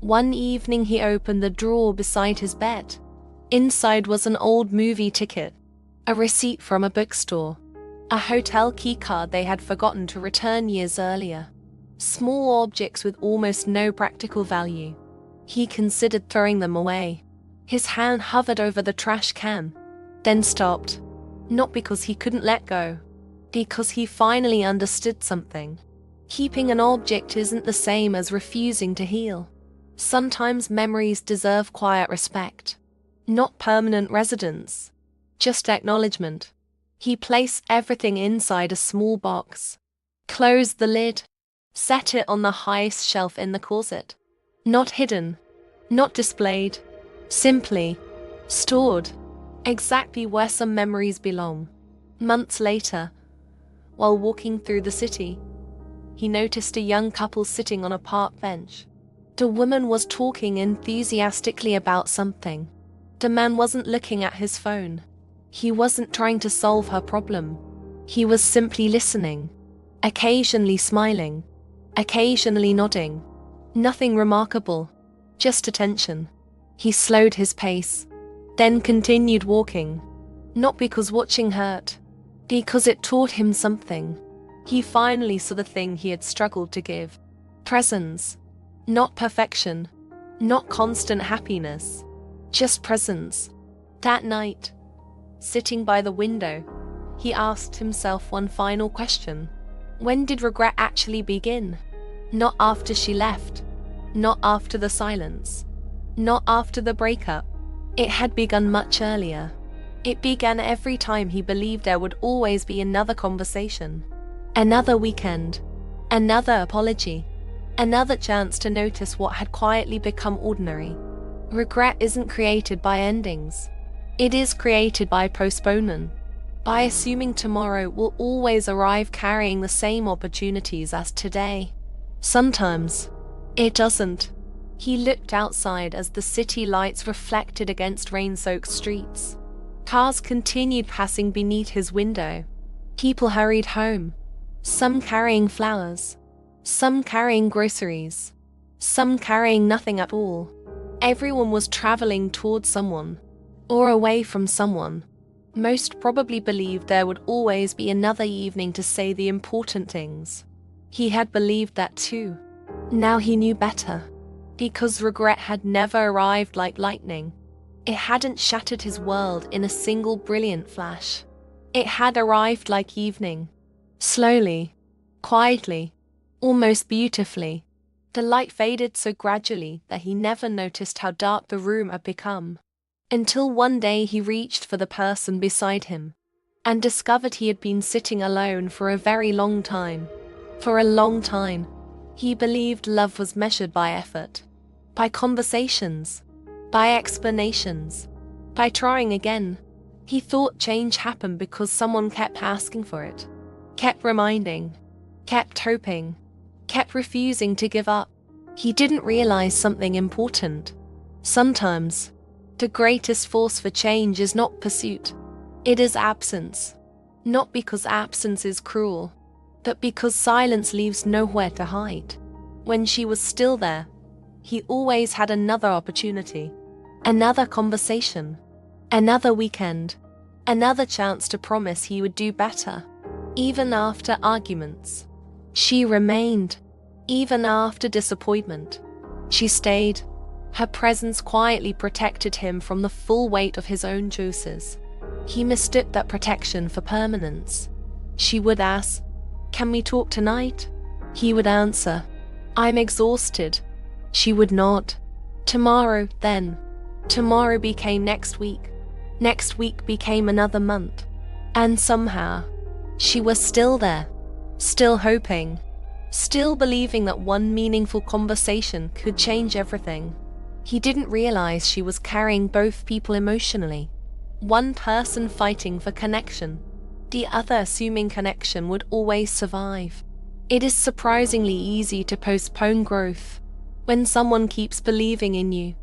S1: One evening he opened the drawer beside his bed. Inside was an old movie ticket, a receipt from a bookstore, a hotel keycard they had forgotten to return years earlier. Small objects with almost no practical value. He considered throwing them away. His hand hovered over the trash can, then stopped. Not because he couldn't let go, because he finally understood something. Keeping an object isn't the same as refusing to heal. Sometimes memories deserve quiet respect. Not permanent residence, just acknowledgement. He placed everything inside a small box, closed the lid, set it on the highest shelf in the closet. Not hidden, not displayed, simply stored, exactly where some memories belong. Months later, while walking through the city, he noticed a young couple sitting on a park bench. The woman was talking enthusiastically about something. The man wasn't looking at his phone. He wasn't trying to solve her problem. He was simply listening, occasionally smiling, occasionally nodding. Nothing remarkable, just attention. He slowed his pace, then continued walking. Not because watching hurt, because it taught him something. He finally saw the thing he had struggled to give. Presence. Not perfection. Not constant happiness. Just presence. That night, sitting by the window, he asked himself one final question. When did regret actually begin? Not after she left. Not after the silence. Not after the breakup. It had begun much earlier. It began every time he believed there would always be another conversation. Another weekend. Another apology. Another chance to notice what had quietly become ordinary. Regret isn't created by endings. It is created by postponement. By assuming tomorrow will always arrive carrying the same opportunities as today. Sometimes it doesn't. He looked outside as the city lights reflected against rain-soaked streets. Cars continued passing beneath his window. People hurried home, some carrying flowers, some carrying groceries, some carrying nothing at all. Everyone was traveling towards someone, or away from someone. Most probably believed there would always be another evening to say the important things. He had believed that too. Now he knew better. Because regret had never arrived like lightning. It hadn't shattered his world in a single brilliant flash. It had arrived like evening. Slowly, quietly, almost beautifully. The light faded so gradually that he never noticed how dark the room had become. Until one day he reached for the person beside him and discovered he had been sitting alone for a very long time. For a long time. He believed love was measured by effort, by conversations, by explanations, by trying again. He thought change happened because someone kept asking for it, kept reminding, kept hoping, kept refusing to give up. He didn't realize something important. Sometimes, the greatest force for change is not pursuit. It is absence. Not because absence is cruel, but because silence leaves nowhere to hide. When she was still there, he always had another opportunity, another conversation, another weekend, another chance to promise he would do better. Even after arguments, she remained. Even after disappointment, she stayed. Her presence quietly protected him from the full weight of his own choices. He mistook that protection for permanence. She would ask, "Can we talk tonight?" He would answer, "I'm exhausted." She would nod. Tomorrow, then. Tomorrow became next week. Next week became another month. And somehow, she was still there, still hoping, still believing that one meaningful conversation could change everything. He didn't realize she was carrying both people emotionally. One person fighting for connection, the other assuming connection would always survive. It is surprisingly easy to postpone growth when someone keeps believing in you.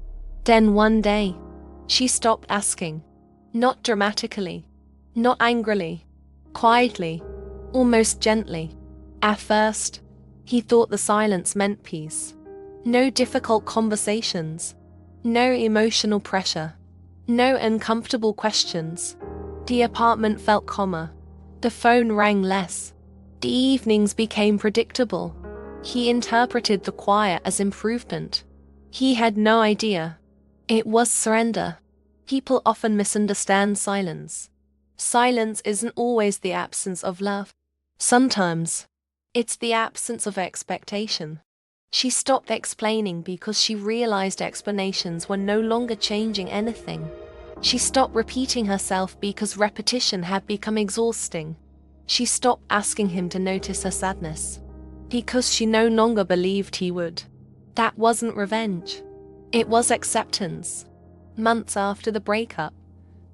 S1: Then one day, she stopped asking. Not dramatically, not angrily, quietly, almost gently. At first, he thought the silence meant peace. No difficult conversations, no emotional pressure, no uncomfortable questions. The apartment felt calmer. The phone rang less. The evenings became predictable. He interpreted the quiet as improvement. He had no idea. It was surrender. People often misunderstand silence. Silence isn't always the absence of love. Sometimes, it's the absence of expectation. She stopped explaining because she realized explanations were no longer changing anything. She stopped repeating herself because repetition had become exhausting. She stopped asking him to notice her sadness because she no longer believed he would. That wasn't revenge. It was acceptance. Months after the breakup,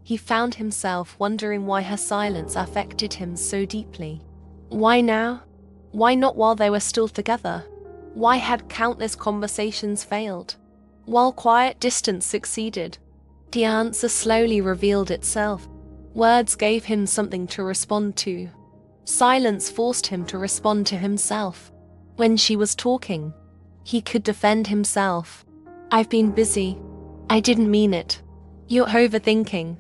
S1: he found himself wondering why her silence affected him so deeply. Why now? Why not while they were still together? Why had countless conversations failed, while quiet distance succeeded? The answer slowly revealed itself. Words gave him something to respond to. Silence forced him to respond to himself. When she was talking, he could defend himself. "I've been busy. I didn't mean it. You're overthinking.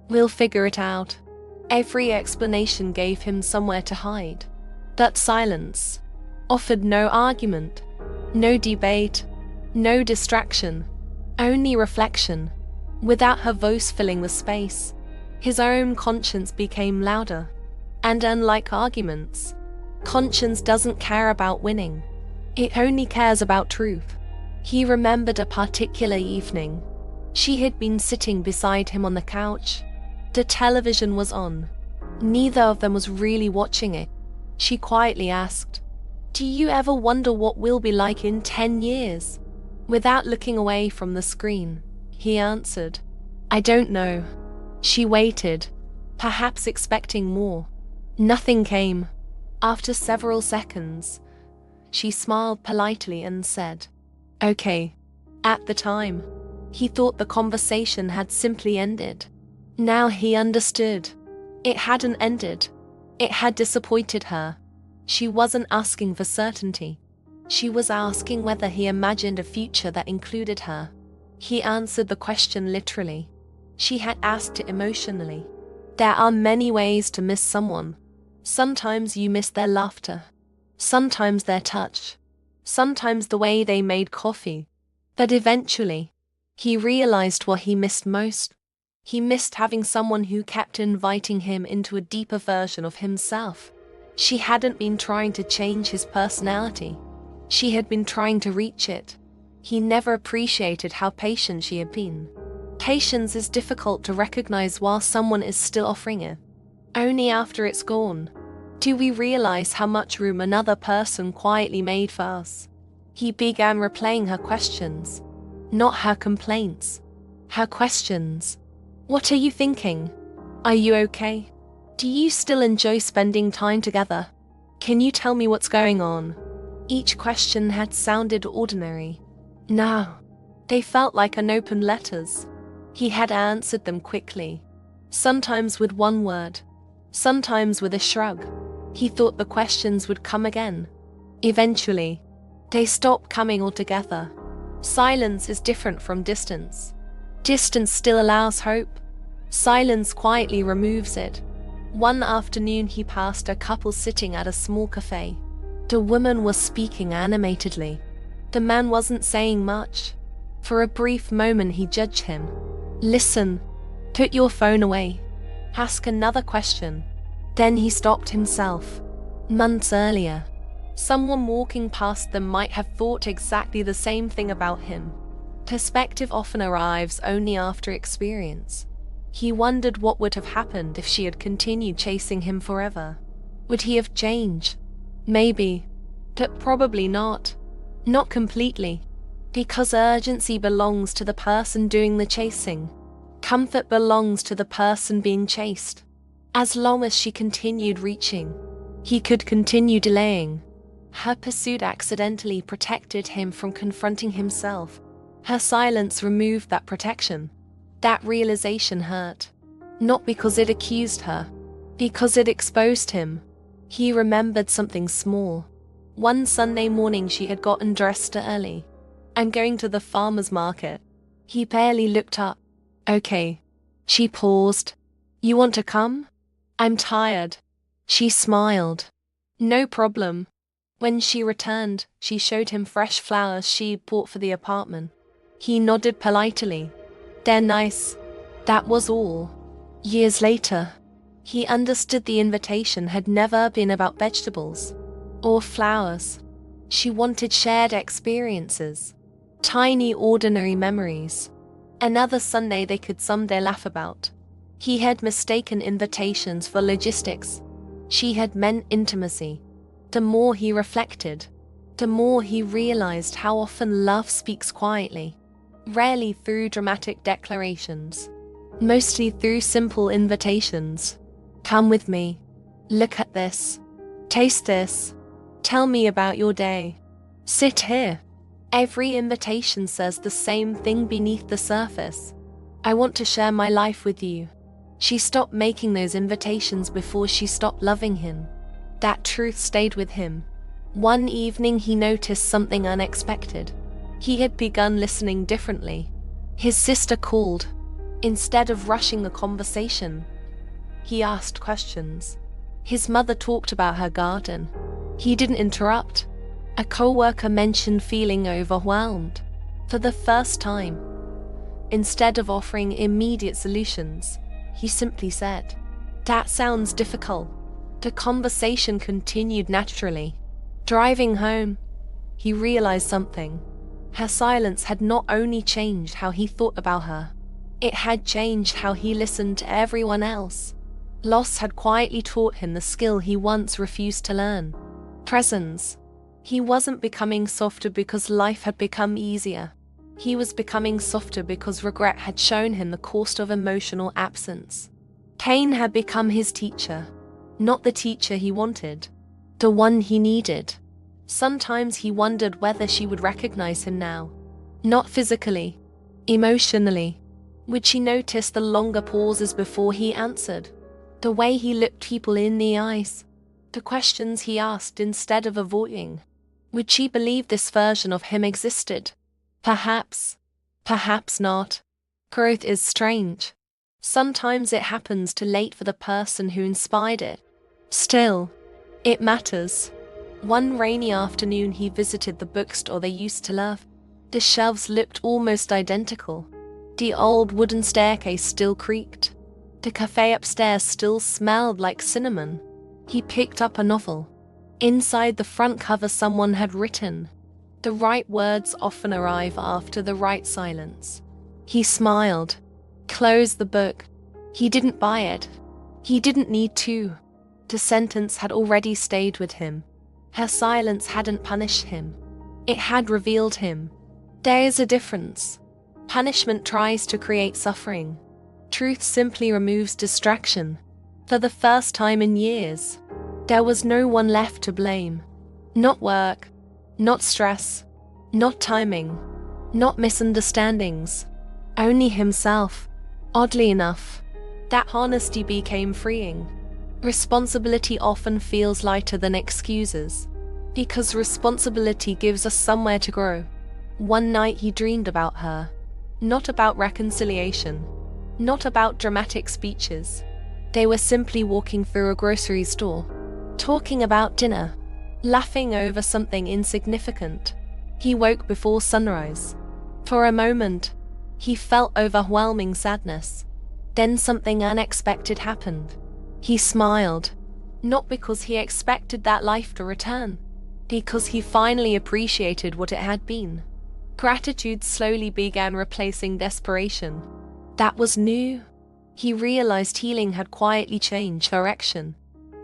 S1: We'll figure it out." Every explanation gave him somewhere to hide. That silence offered no argument, no debate, no distraction, only reflection. Without her voice filling the space, his own conscience became louder. And unlike arguments, conscience doesn't care about winning. It only cares about truth. He remembered a particular evening. She had been sitting beside him on the couch. The television was on. Neither of them was really watching it. She quietly asked, "Do you ever wonder what we'll be like in 10 years? Without looking away from the screen, he answered, "I don't know." She waited, perhaps expecting more. Nothing came. After several seconds, she smiled politely and said, "Okay." At the time, he thought the conversation had simply ended. Now he understood. It hadn't ended. It had disappointed her. She wasn't asking for certainty. She was asking whether he imagined a future that included her. He answered the question literally. She had asked it emotionally. There are many ways to miss someone. Sometimes you miss their laughter. Sometimes their touch. Sometimes the way they made coffee. But eventually, he realized what he missed most. He missed having someone who kept inviting him into a deeper version of himself. She hadn't been trying to change his personality. She had been trying to reach it. He never appreciated how patient she had been. Patience is difficult to recognize while someone is still offering it. Only after it's gone do we realize how much room another person quietly made for us. He began replaying her questions. Not her complaints. Her questions. What are you thinking? Are you okay? Do you still enjoy spending time together? Can you tell me what's going on? Each question had sounded ordinary. Now, they felt like unopened letters. He had answered them quickly. Sometimes with one word. Sometimes with a shrug. He thought the questions would come again. Eventually, they stopped coming altogether. Silence is different from distance. Distance still allows hope. Silence quietly removes it. One afternoon he passed a couple sitting at a small cafe. The woman was speaking animatedly. The man wasn't saying much. For a brief moment he judged him. Listen. Put your phone away. Ask another question. Then he stopped himself. Months earlier, someone walking past them might have thought exactly the same thing about him. Perspective often arrives only after experience. He wondered what would have happened if she had continued chasing him forever. Would he have changed? Maybe. But probably not. Not completely. Because urgency belongs to the person doing the chasing. Comfort belongs to the person being chased. As long as she continued reaching, he could continue delaying. Her pursuit accidentally protected him from confronting himself. Her silence removed that protection. That realization hurt. Not because it accused her, because it exposed him. He remembered something small. One Sunday morning she had gotten dressed early. "I'm going to the farmer's market." He barely looked up. "Okay." She paused. "You want to come?" "I'm tired." She smiled. "No problem." When she returned, she showed him fresh flowers she bought for the apartment. He nodded politely. "They're nice." That was all. Years later, he understood the invitation had never been about vegetables or flowers. She wanted shared experiences, tiny ordinary memories. Another Sunday they could someday laugh about. He had mistaken invitations for logistics. She had meant intimacy. The more he reflected, the more he realized how often love speaks quietly, rarely through dramatic declarations, mostly through simple invitations. "Come with me. Look at this. Taste this. Tell me about your day. Sit here." Every invitation says the same thing beneath the surface. "I want to share my life with you." She stopped making those invitations before she stopped loving him. That truth stayed with him. One evening he noticed something unexpected. He had begun listening differently. His sister called. Instead of rushing the conversation, he asked questions. His mother talked about her garden. He didn't interrupt. A co-worker mentioned feeling overwhelmed. For the first time, instead of offering immediate solutions, he simply said, "That sounds difficult." The conversation continued naturally. Driving home, he realized something. Her silence had not only changed how he thought about her, it had changed how he listened to everyone else. Loss had quietly taught him the skill he once refused to learn. Presence. He wasn't becoming softer because life had become easier. He was becoming softer because regret had shown him the cost of emotional absence. Pain had become his teacher, not the teacher he wanted, the one he needed. Sometimes he wondered whether she would recognize him now. Not physically, emotionally. Would she notice the longer pauses before he answered? The way he looked people in the eyes? The questions he asked instead of avoiding? Would she believe this version of him existed? Perhaps. Perhaps not. Growth is strange. Sometimes it happens too late for the person who inspired it. Still, it matters. One rainy afternoon he visited the bookstore they used to love. The shelves looked almost identical. The old wooden staircase still creaked. The cafe upstairs still smelled like cinnamon. He picked up a novel. Inside the front cover someone had written, "The right words often arrive after the right silence." He smiled, closed the book. He didn't buy it. He didn't need to. The sentence had already stayed with him. Her silence hadn't punished him. It had revealed him. There is a difference. Punishment tries to create suffering. Truth simply removes distraction. For the first time in years, there was no one left to blame. Not work, not stress, not timing, not misunderstandings. Only himself. Oddly enough, that honesty became freeing. Responsibility often feels lighter than excuses, because responsibility gives us somewhere to grow. One night he dreamed about her. Not about reconciliation. Not about dramatic speeches. They were simply walking through a grocery store, talking about dinner, laughing over something insignificant. He woke before sunrise. For a moment, he felt overwhelming sadness. Then something unexpected happened. He smiled, not because he expected that life to return, because he finally appreciated what it had been. Gratitude slowly began replacing desperation. That was new. He realized healing had quietly changed direction.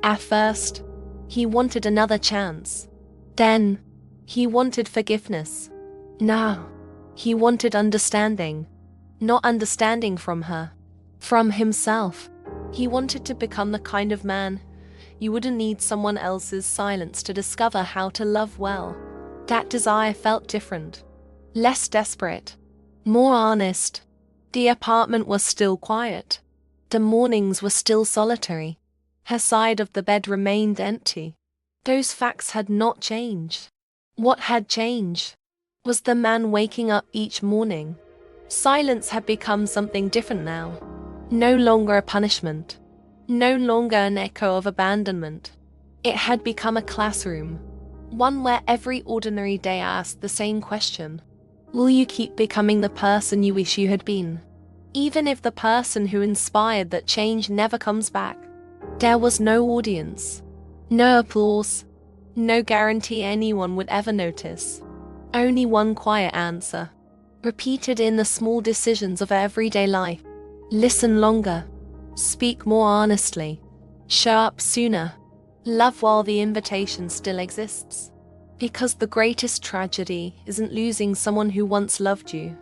S1: At first, he wanted another chance. Then, he wanted forgiveness. Now, he wanted understanding. Not understanding from her, from himself. He wanted to become the kind of man you wouldn't need someone else's silence to discover how to love well. That desire felt different. Less desperate. More honest. The apartment was still quiet. The mornings were still solitary. Her side of the bed remained empty. Those facts had not changed. What had changed was the man waking up each morning. Silence had become something different now. No longer a punishment. No longer an echo of abandonment. It had become a classroom. One where every ordinary day asked the same question. Will you keep becoming the person you wish you had been? Even if the person who inspired that change never comes back. There was no audience. No applause. No guarantee anyone would ever notice. Only one quiet answer, repeated in the small decisions of everyday life. Listen longer. Speak more honestly. Show up sooner. Love while the invitation still exists. Because the greatest tragedy isn't losing someone who once loved you.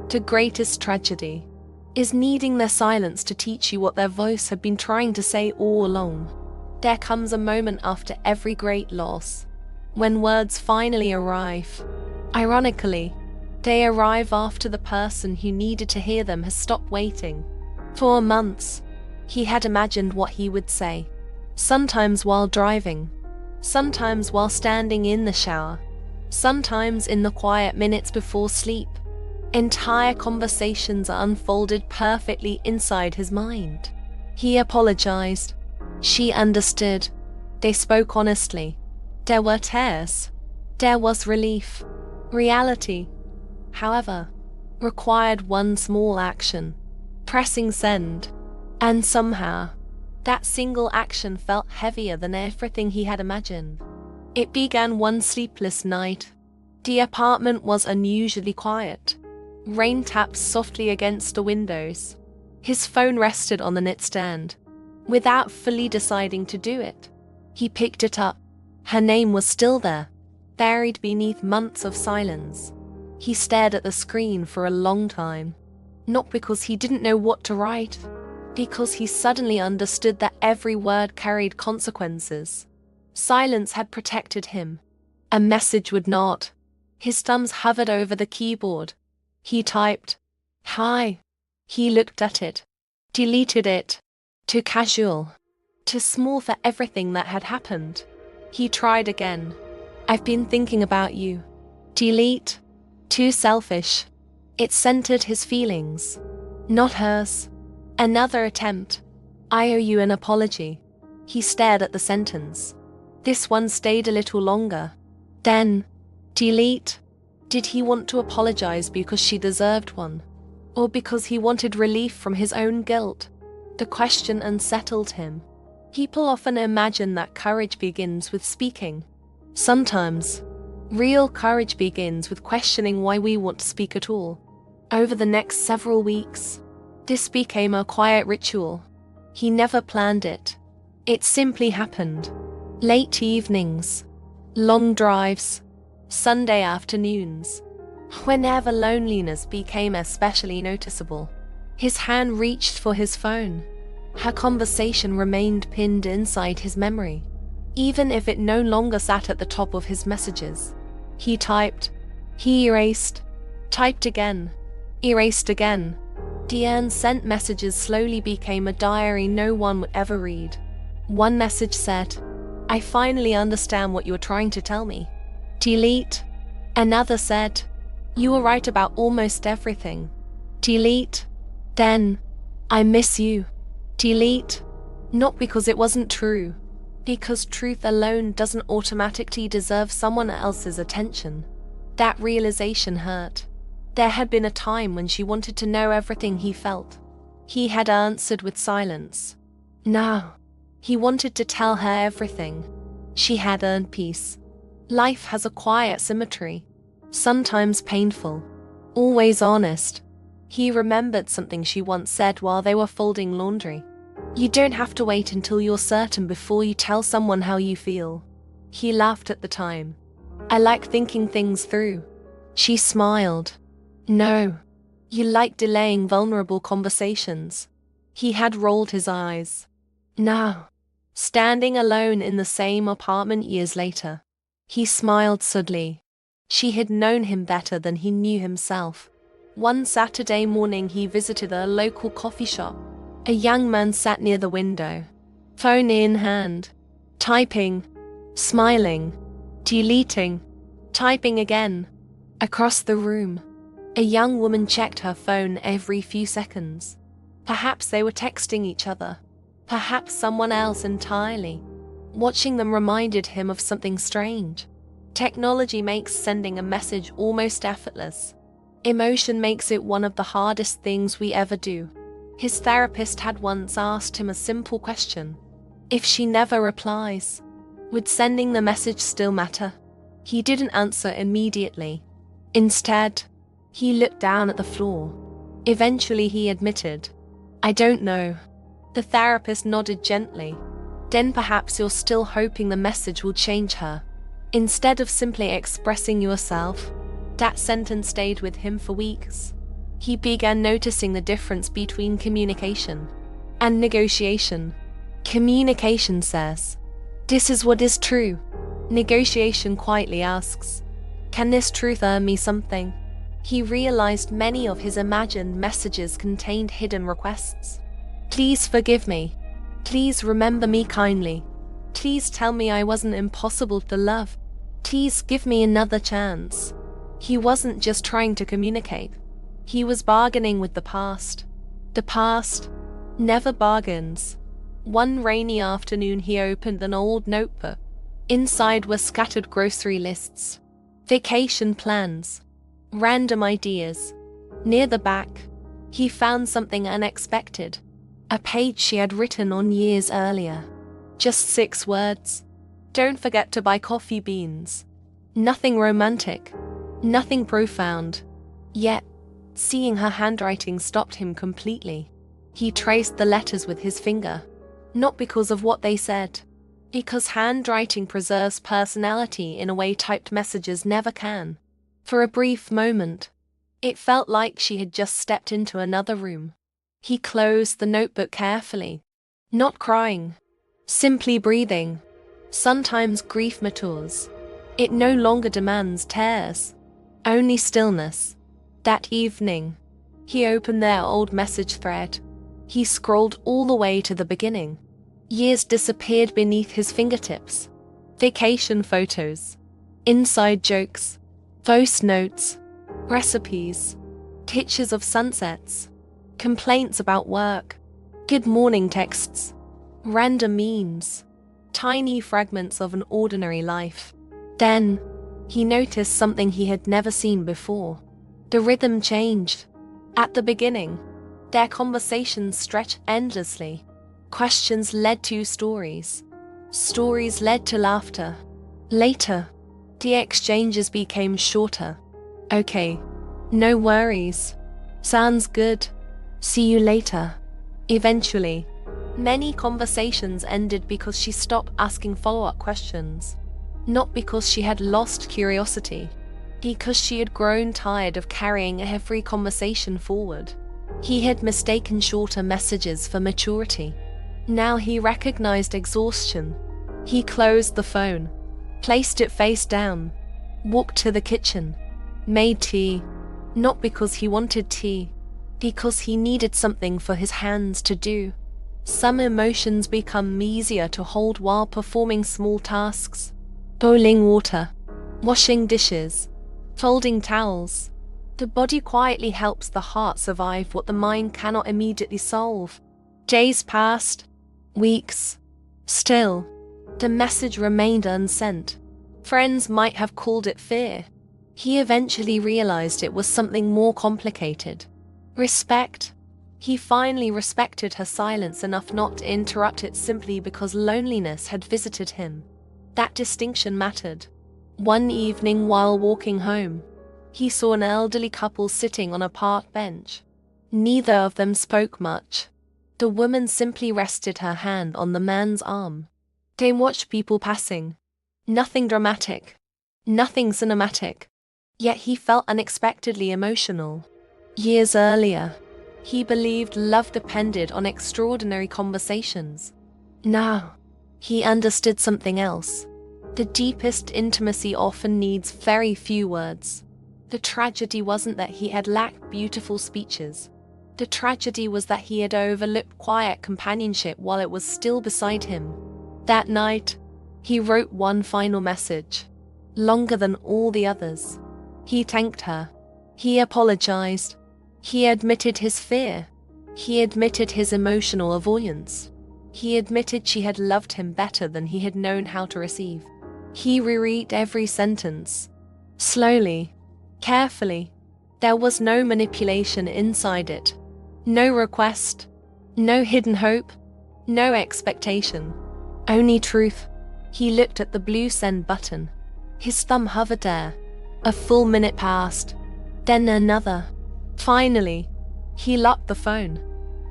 S1: The greatest tragedy is needing their silence to teach you what their voice had been trying to say all along. There comes a moment after every great loss, when words finally arrive. Ironically, they arrive after the person who needed to hear them has stopped waiting. For months, he had imagined what he would say. Sometimes while driving. Sometimes while standing in the shower. Sometimes in the quiet minutes before sleep. Entire conversations are unfolded perfectly inside his mind. He apologized. She understood. They spoke honestly. There were tears. There was relief. Reality, however, required one small action. Pressing send. And somehow, that single action felt heavier than everything he had imagined. It began one sleepless night. The apartment was unusually quiet. Rain tapped softly against the windows. His phone rested on the nightstand. Without fully deciding to do it, he picked it up. Her name was still there, buried beneath months of silence. He stared at the screen for a long time. Not because he didn't know what to write, because he suddenly understood that every word carried consequences. Silence had protected him. A message would not. His thumbs hovered over the keyboard. He typed, "Hi." He looked at it, deleted it. Too casual, too small for everything that had happened. He tried again. I've been thinking about you. Delete. Too selfish. It centered his feelings, not hers. Another attempt. I owe you an apology. He stared at the sentence. This one stayed a little longer. Then, delete. Did he want to apologize because she deserved one? Or because he wanted relief from his own guilt? The question unsettled him. People often imagine that courage begins with speaking. Sometimes, real courage begins with questioning why we want to speak at all. Over the next several weeks, this became a quiet ritual. He never planned it. It simply happened. Late evenings, long drives, Sunday afternoons. Whenever loneliness became especially noticeable, his hand reached for his phone. Her conversation remained pinned inside his memory, even if it no longer sat at the top of his messages. He typed, he erased, typed again, erased again. The unsent messages slowly became a diary no one would ever read. One message said, I finally understand what you're trying to tell me. Delete. Another said, you were right about almost everything. Delete. Then, I miss you. Delete. Not because it wasn't true, because truth alone doesn't automatically deserve someone else's attention. That realization hurt. There had been a time when she wanted to know everything he felt. He had answered with silence. Now, he wanted to tell her everything. She had earned peace. Life has a quiet symmetry, sometimes painful, always honest. He remembered something she once said while they were folding laundry. You don't have to wait until you're certain before you tell someone how you feel. He laughed at the time. I like thinking things through. She smiled. No, you like delaying vulnerable conversations. He had rolled his eyes. Now, standing alone in the same apartment years later, he smiled suddenly. She had known him better than he knew himself. One Saturday morning he visited a local coffee shop. A young man sat near the window, phone in hand, typing, smiling, deleting, typing again. Across the room, a young woman checked her phone every few seconds. Perhaps they were texting each other, perhaps someone else entirely. Watching them reminded him of something strange. Technology makes sending a message almost effortless. Emotion makes it one of the hardest things we ever do. His therapist had once asked him a simple question. If she never replies, would sending the message still matter? He didn't answer immediately. Instead, he looked down at the floor. Eventually he admitted, I don't know. The therapist nodded gently. Then perhaps you're still hoping the message will change her. Instead of simply expressing yourself. That sentence stayed with him for weeks. He began noticing the difference between communication and negotiation. Communication says, this is what is true. Negotiation quietly asks, can this truth earn me something? He realized many of his imagined messages contained hidden requests. Please forgive me. Please remember me kindly. Please tell me I wasn't impossible to love. Please give me another chance. He wasn't just trying to communicate. He was bargaining with the past. The past never bargains. One rainy afternoon he opened an old notebook. Inside were scattered grocery lists, vacation plans, random ideas. Near the back, he found something unexpected. A page she had written on years earlier. Just 6 words. Don't forget to buy coffee beans. Nothing romantic. Nothing profound. Yet, seeing her handwriting stopped him completely. He traced the letters with his finger. Not because of what they said. Because handwriting preserves personality in a way typed messages never can. For a brief moment, it felt like she had just stepped into another room. He closed the notebook carefully. Not crying. Simply breathing. Sometimes grief matures. It no longer demands tears. Only stillness. That evening, He opened their old message thread. He scrolled all the way to the beginning. Years disappeared beneath his fingertips. Vacation photos, inside jokes, voice notes, recipes, pictures of sunsets, complaints about work, good morning texts, random memes, tiny fragments of an ordinary life. Then, he noticed something he had never seen before. The rhythm changed. At the beginning, their conversations stretched endlessly. Questions led to stories. Stories led to laughter. Later, the exchanges became shorter. Okay, no worries. Sounds good. See you later. Eventually, many conversations ended because she stopped asking follow-up questions. Not because she had lost curiosity, because she had grown tired of carrying every conversation forward. He had mistaken shorter messages for maturity. Now he recognized exhaustion. He closed the phone, placed it face down, walked to the kitchen, made tea, not because he wanted tea, because he needed something for his hands to do. Some emotions become easier to hold while performing small tasks. Boiling water, washing dishes, folding towels. The body quietly helps the heart survive what the mind cannot immediately solve. Days passed, weeks. Still, the message remained unsent. Friends might have called it fear. He eventually realized it was something more complicated. Respect. He finally respected her silence enough not to interrupt it simply because loneliness had visited him. That distinction mattered. One evening while walking home, he saw an elderly couple sitting on a park bench. Neither of them spoke much. The woman simply rested her hand on the man's arm. They watched people passing. Nothing dramatic. Nothing cinematic. Yet he felt unexpectedly emotional. Years earlier, he believed love depended on extraordinary conversations. Now, he understood something else. The deepest intimacy often needs very few words. The tragedy wasn't that he had lacked beautiful speeches. The tragedy was that he had overlooked quiet companionship while it was still beside him. That night, he wrote one final message, longer than all the others. He thanked her. He apologized. He admitted his fear. He admitted his emotional avoidance. He admitted she had loved him better than he had known how to receive. He reread every sentence. Slowly, carefully. There was no manipulation inside it. No request. No hidden hope. No expectation. Only truth. He looked at the blue send button. His thumb hovered there. A full minute passed. Then another. Finally, he locked the phone.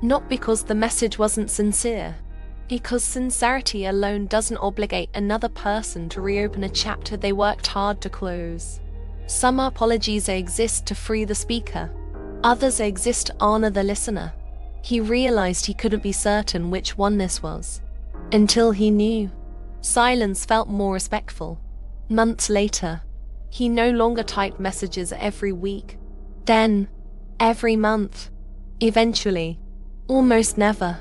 S1: Not because the message wasn't sincere. Because sincerity alone doesn't obligate another person to reopen a chapter they worked hard to close. Some apologies exist to free the speaker. Others exist to honor the listener. He realized he couldn't be certain which one this was. Until he knew. Silence felt more respectful. Months later, he no longer typed messages every week. Then, every month. Eventually. Almost never.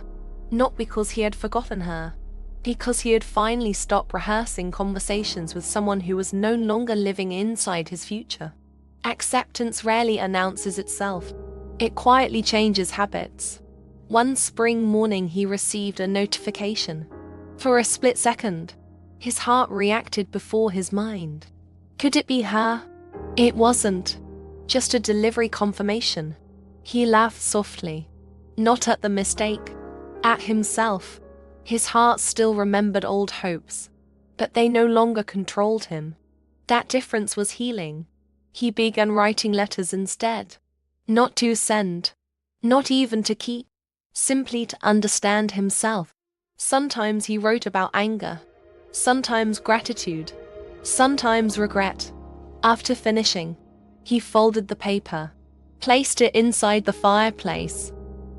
S1: Not because he had forgotten her. Because he had finally stopped rehearsing conversations with someone who was no longer living inside his future. Acceptance rarely announces itself. It quietly changes habits. One spring morning he received a notification. For a split second, his heart reacted before his mind. Could it be her? It wasn't. Just a delivery confirmation. He laughed softly. Not at the mistake. At himself. His heart still remembered old hopes. But they no longer controlled him. That difference was healing. He began writing letters instead. Not to send. Not even to keep. Simply to understand himself. Sometimes he wrote about anger. Sometimes gratitude. Sometimes regret. After finishing, he folded the paper. Placed it inside the fireplace.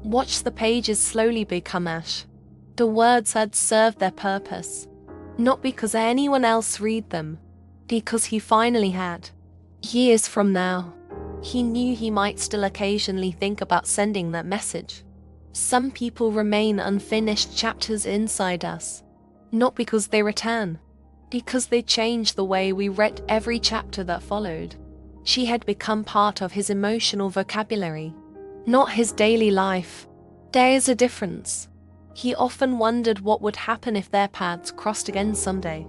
S1: Watched the pages slowly become ash. The words had served their purpose. Not because anyone else read them. Because he finally had. Years from now, He knew he might still occasionally think about sending that message. Some people remain unfinished chapters inside us, not because they return, because they change the way we read every chapter that followed. She had become part of his emotional vocabulary, not his daily life. There is a difference. He often wondered what would happen if their paths crossed again someday.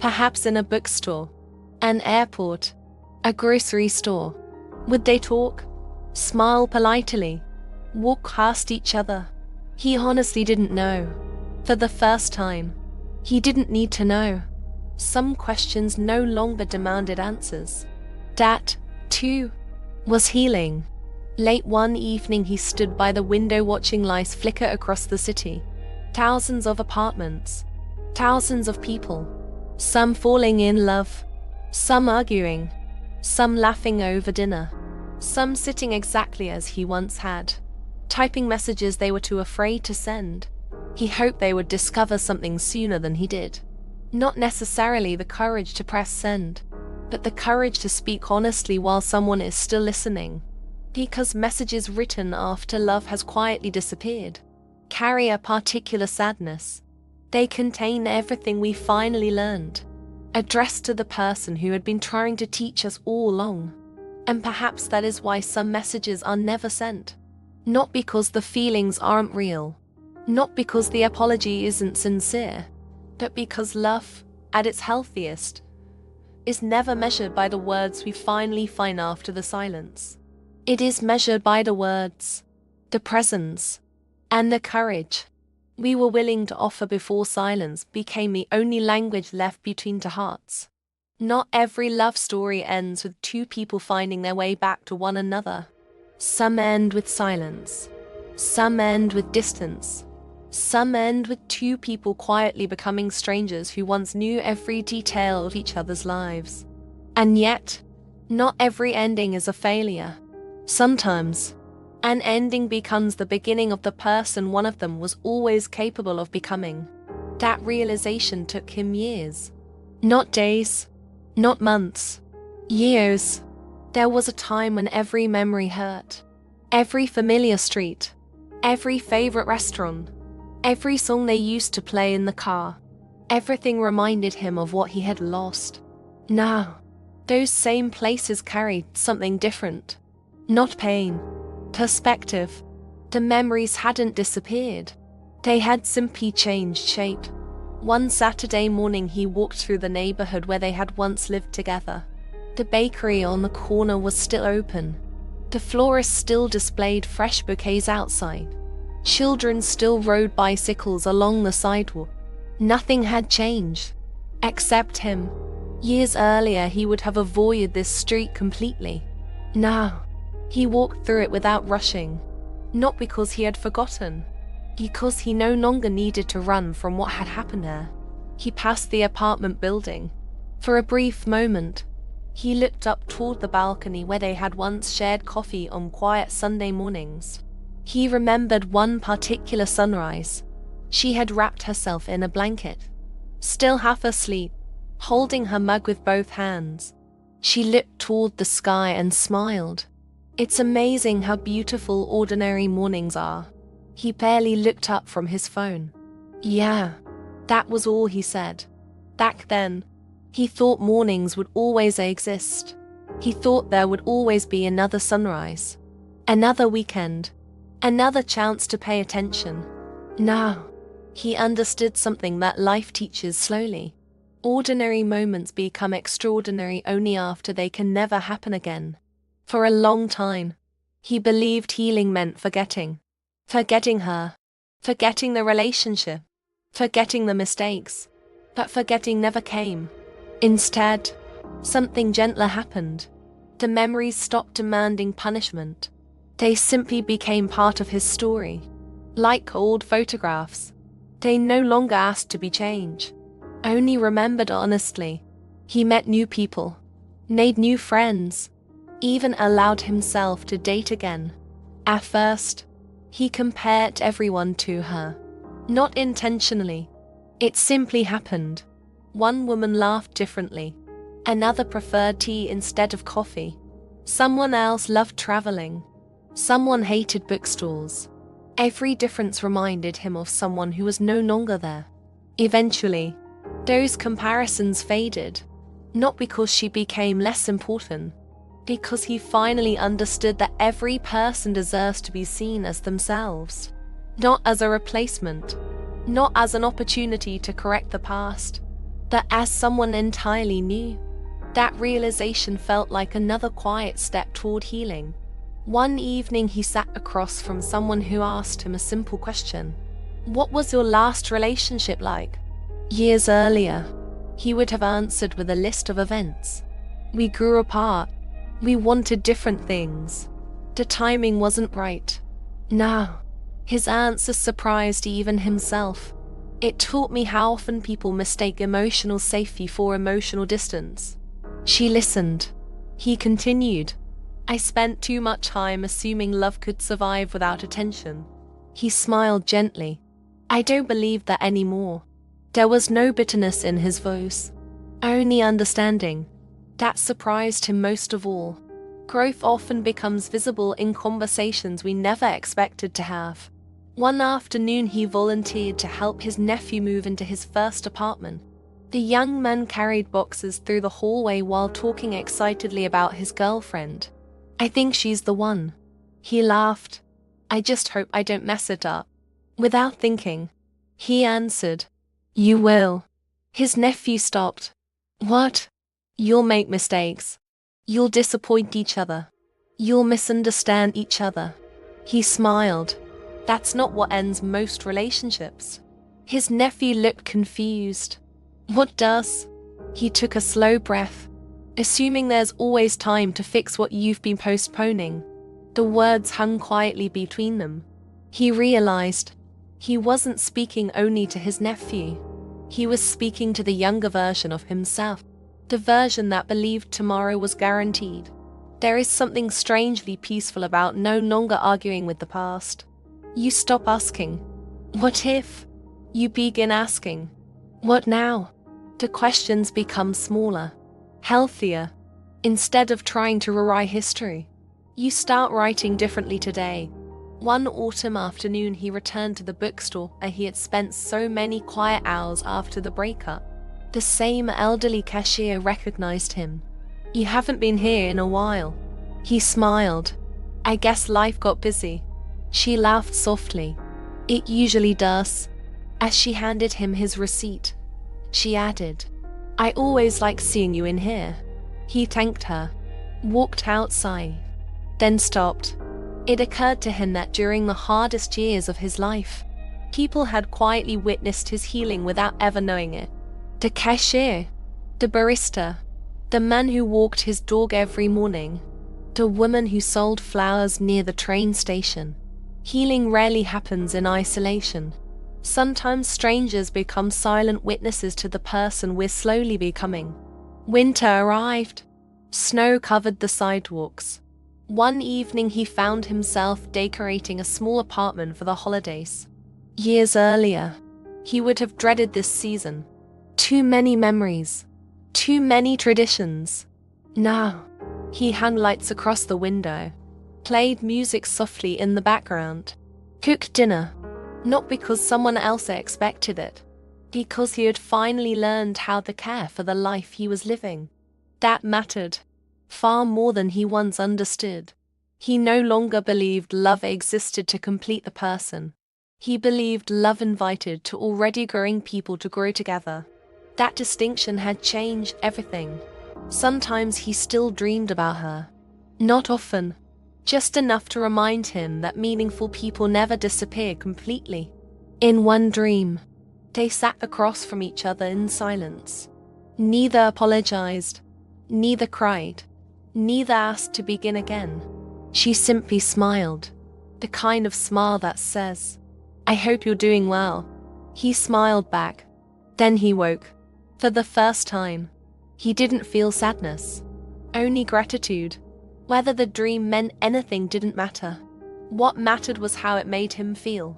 S1: Perhaps in a bookstore, an airport, a grocery store. Would they talk? Smile politely? Walk past each other? He honestly didn't know. For the first time, he didn't need to know. Some questions no longer demanded answers. That, too, was healing. Late one evening he stood by the window watching lights flicker across the city. Thousands of apartments. Thousands of people. Some falling in love. Some arguing. Some laughing over dinner. Some sitting exactly as he once had. Typing messages they were too afraid to send. He hoped they would discover something sooner than he did. Not necessarily the courage to press send, but the courage to speak honestly while someone is still listening. Because messages written after love has quietly disappeared carry a particular sadness. They contain everything we finally learned, addressed to the person who had been trying to teach us all along. And perhaps that is why some messages are never sent. Not because the feelings aren't real, not because the apology isn't sincere, but because love, at its healthiest, is never measured by the words we finally find after the silence. It is measured by the words, the presence, and the courage we were willing to offer before silence became the only language left between the hearts. Not every love story ends with two people finding their way back to one another. Some end with silence. Some end with distance. Some end with two people quietly becoming strangers who once knew every detail of each other's lives. And yet, not every ending is a failure. Sometimes, an ending becomes the beginning of the person one of them was always capable of becoming. That realization took him years. Not days, not months, years. There was a time when every memory hurt. Every familiar street, every favorite restaurant, every song they used to play in the car. Everything reminded him of what he had lost. Now, those same places carried something different. Not pain, perspective. The memories hadn't disappeared. They had simply changed shape. One Saturday morning he walked through the neighborhood where they had once lived together. The bakery on the corner was still open. The florist still displayed fresh bouquets outside. Children still rode bicycles along the sidewalk. Nothing had changed, except him. Years earlier he would have avoided this street completely. Now, he walked through it without rushing. Not because he had forgotten, because he no longer needed to run from what had happened there. He passed the apartment building. For a brief moment, he looked up toward the balcony where they had once shared coffee on quiet Sunday mornings. He remembered one particular sunrise. She had wrapped herself in a blanket, still half asleep, holding her mug with both hands. She looked toward the sky and smiled. It's amazing how beautiful ordinary mornings are. He barely looked up from his phone. Yeah, that was all he said. Back then, he thought mornings would always exist. He thought there would always be another sunrise, another weekend, another chance to pay attention. Now, he understood something that life teaches slowly. Ordinary moments become extraordinary only after they can never happen again. For a long time, he believed healing meant forgetting. Forgetting her. Forgetting the relationship. Forgetting the mistakes. But forgetting never came. Instead, something gentler happened. The memories stopped demanding punishment. They simply became part of his story. Like old photographs. They no longer asked to be changed. Only remembered honestly. He met new people. Made new friends. Even allowed himself to date again. At first, he compared everyone to her. Not intentionally. It simply happened. One woman laughed differently. Another preferred tea instead of coffee. Someone else loved traveling. Someone hated bookstores. Every difference reminded him of someone who was no longer there. Eventually, those comparisons faded, not because she became less important, because he finally understood that every person deserves to be seen as themselves, not as a replacement, not as an opportunity to correct the past, but as someone entirely new. That realization felt like another quiet step toward healing. One evening he sat across from someone who asked him a simple question. What was your last relationship like? Years earlier, he would have answered with a list of events. We grew apart. We wanted different things. The timing wasn't right. Now, his answer surprised even himself. It taught me how often people mistake emotional safety for emotional distance. She listened. He continued. I spent too much time assuming love could survive without attention. He smiled gently. I don't believe that anymore. There was no bitterness in his voice, only understanding. That surprised him most of all. Growth often becomes visible in conversations we never expected to have. One afternoon he volunteered to help his nephew move into his first apartment. The young man carried boxes through the hallway while talking excitedly about his girlfriend. I think she's the one. He laughed. I just hope I don't mess it up. Without thinking, he answered, You will. His nephew stopped. What? You'll make mistakes. You'll disappoint each other. You'll misunderstand each other. He smiled. That's not what ends most relationships. His nephew looked confused. What does? He took a slow breath, assuming there's always time to fix what you've been postponing. The words hung quietly between them. He realized he wasn't speaking only to his nephew. He was speaking to the younger version of himself, the version that believed tomorrow was guaranteed. There is something strangely peaceful about no longer arguing with the past. You stop asking, what if? You begin asking, what now? The questions become smaller, healthier. Instead of trying to rewrite history, you start writing differently today. One autumn afternoon he returned to the bookstore where he had spent so many quiet hours after the breakup. The same elderly cashier recognized him. You haven't been here in a while. He smiled. I guess life got busy. She laughed softly. It usually does. As she handed him his receipt, she added, I always like seeing you in here. He thanked her, walked outside, then stopped. It occurred to him that during the hardest years of his life, people had quietly witnessed his healing without ever knowing it. The cashier, the barista, the man who walked his dog every morning, the woman who sold flowers near the train station. Healing rarely happens in isolation. Sometimes strangers become silent witnesses to the person we're slowly becoming. Winter arrived. Snow covered the sidewalks. One evening he found himself decorating a small apartment for the holidays. Years earlier, he would have dreaded this season. Too many memories. Too many traditions. Now, he hung lights across the window, played music softly in the background, cooked dinner. Not because someone else expected it, because he had finally learned how to care for the life he was living. That mattered, far more than he once understood. He no longer believed love existed to complete the person. He believed love invited to already growing people to grow together. That distinction had changed everything. Sometimes he still dreamed about her. Not often. Just enough to remind him that meaningful people never disappear completely. In one dream, they sat across from each other in silence. Neither apologized, neither cried, neither asked to begin again. She simply smiled, the kind of smile that says, I hope you're doing well. He smiled back. Then he woke. For the first time, he didn't feel sadness, only gratitude. Whether the dream meant anything didn't matter. What mattered was how it made him feel.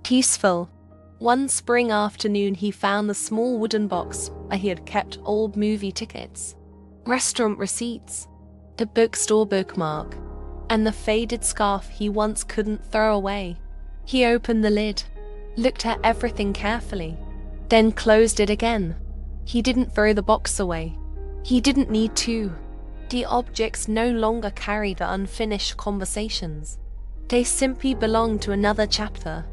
S1: Peaceful. One spring afternoon he found the small wooden box where he had kept old movie tickets, restaurant receipts, the bookstore bookmark, and the faded scarf he once couldn't throw away. He opened the lid, looked at everything carefully, then closed it again. He didn't throw the box away. He didn't need to. The objects no longer carry the unfinished conversations. They simply belong to another chapter.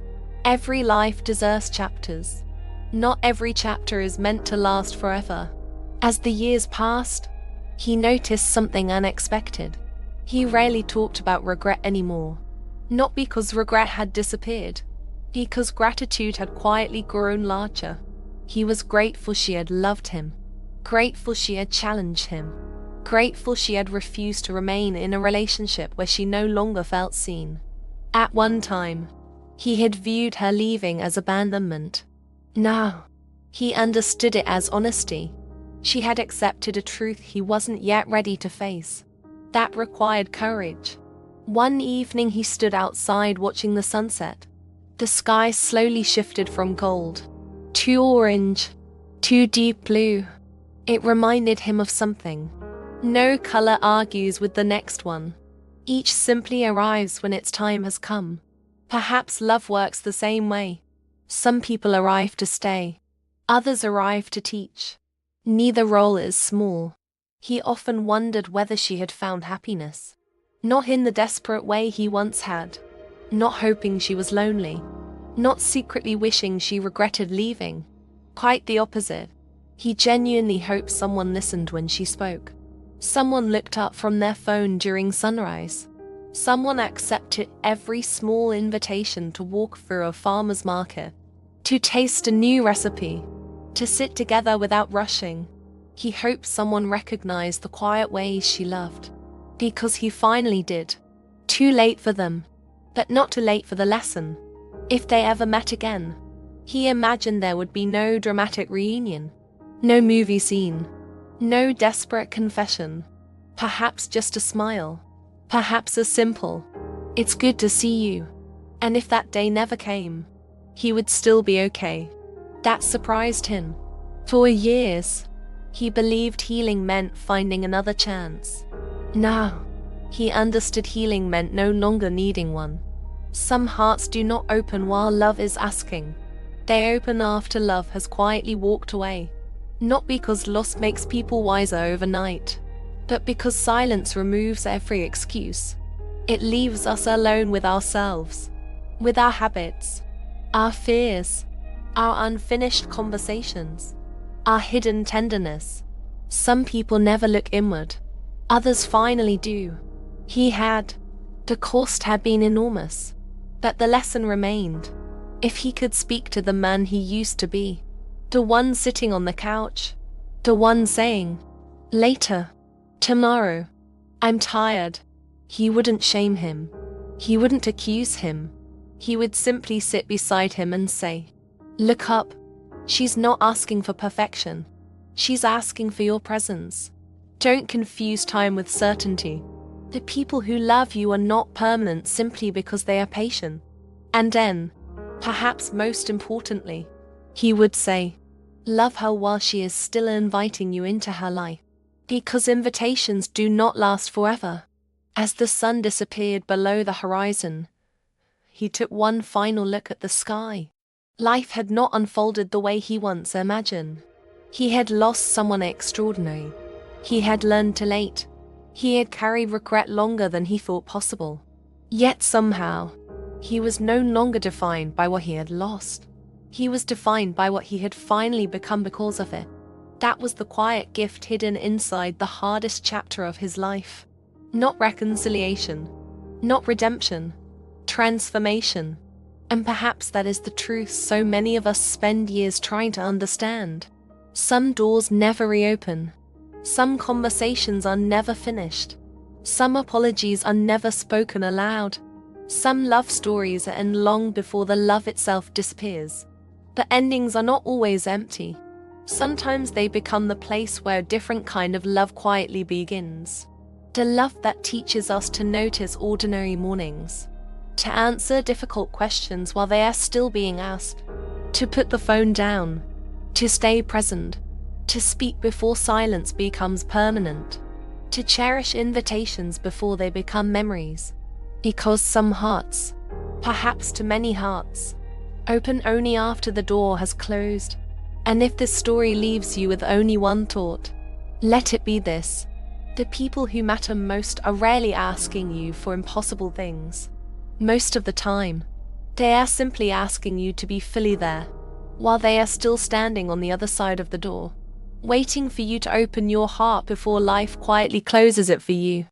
S1: Every life deserves chapters. Not every chapter is meant to last forever. As the years passed, he noticed something unexpected. He rarely talked about regret anymore. Not because regret had disappeared, because gratitude had quietly grown larger. He was grateful she had loved him, grateful she had challenged him, grateful she had refused to remain in a relationship where she no longer felt seen. At one time, he had viewed her leaving as abandonment. Now, he understood it as honesty. She had accepted a truth he wasn't yet ready to face. That required courage. One evening he stood outside watching the sunset. The sky slowly shifted from gold to orange, to deep blue. It reminded him of something. No color argues with the next one. Each simply arrives when its time has come. Perhaps love works the same way. Some people arrive to stay. Others arrive to teach. Neither role is small. He often wondered whether she had found happiness. Not in the desperate way he once had. Not hoping she was lonely. Not secretly wishing she regretted leaving. Quite the opposite. He genuinely hoped someone listened when she spoke. Someone looked up from their phone during sunrise. Someone accepted every small invitation to walk through a farmer's market, to taste a new recipe, to sit together without rushing. He hoped someone recognized the quiet ways she loved. Because he finally did. Too late for them, but not too late for the lesson. If they ever met again, he imagined there would be no dramatic reunion, no movie scene, no desperate confession. Perhaps just a smile. Perhaps a simple, "It's good to see you." And if that day never came, he would still be okay. That surprised him. For years, he believed healing meant finding another chance. Now, he understood healing meant no longer needing one. Some hearts do not open while love is asking. They open after love has quietly walked away. Not because loss makes people wiser overnight, but because silence removes every excuse. It leaves us alone with ourselves, with our habits, our fears, our unfinished conversations, our hidden tenderness. Some people never look inward. Others finally do. He had. The cost had been enormous. But the lesson remained. If he could speak to the man he used to be, the one sitting on the couch, the one saying, "Later, tomorrow, I'm tired," he wouldn't shame him. He wouldn't accuse him. He would simply sit beside him and say, "Look up. She's not asking for perfection. She's asking for your presence." Don't confuse time with certainty. The people who love you are not permanent simply because they are patient. And then, perhaps most importantly, he would say, love her while she is still inviting you into her life. Because invitations do not last forever. As the sun disappeared below the horizon, he took one final look at the sky. Life had not unfolded the way he once imagined. He had lost someone extraordinary. He had learned too late. He had carried regret longer than he thought possible. Yet somehow, he was no longer defined by what he had lost. He was defined by what he had finally become because of it. That was the quiet gift hidden inside the hardest chapter of his life. Not reconciliation, not redemption, transformation. And perhaps that is the truth so many of us spend years trying to understand. Some doors never reopen. Some conversations are never finished. Some apologies are never spoken aloud. Some love stories end long before the love itself disappears. The endings are not always empty. Sometimes they become the place where a different kind of love quietly begins. The love that teaches us to notice ordinary mornings, to answer difficult questions while they are still being asked, to put the phone down, to stay present, to speak before silence becomes permanent, to cherish invitations before they become memories. Because some hearts, perhaps too many hearts, open only after the door has closed. And if this story leaves you with only one thought, let it be this: the people who matter most are rarely asking you for impossible things. Most of the time, they are simply asking you to be fully there, while they are still standing on the other side of the door, waiting for you to open your heart before life quietly closes it for you.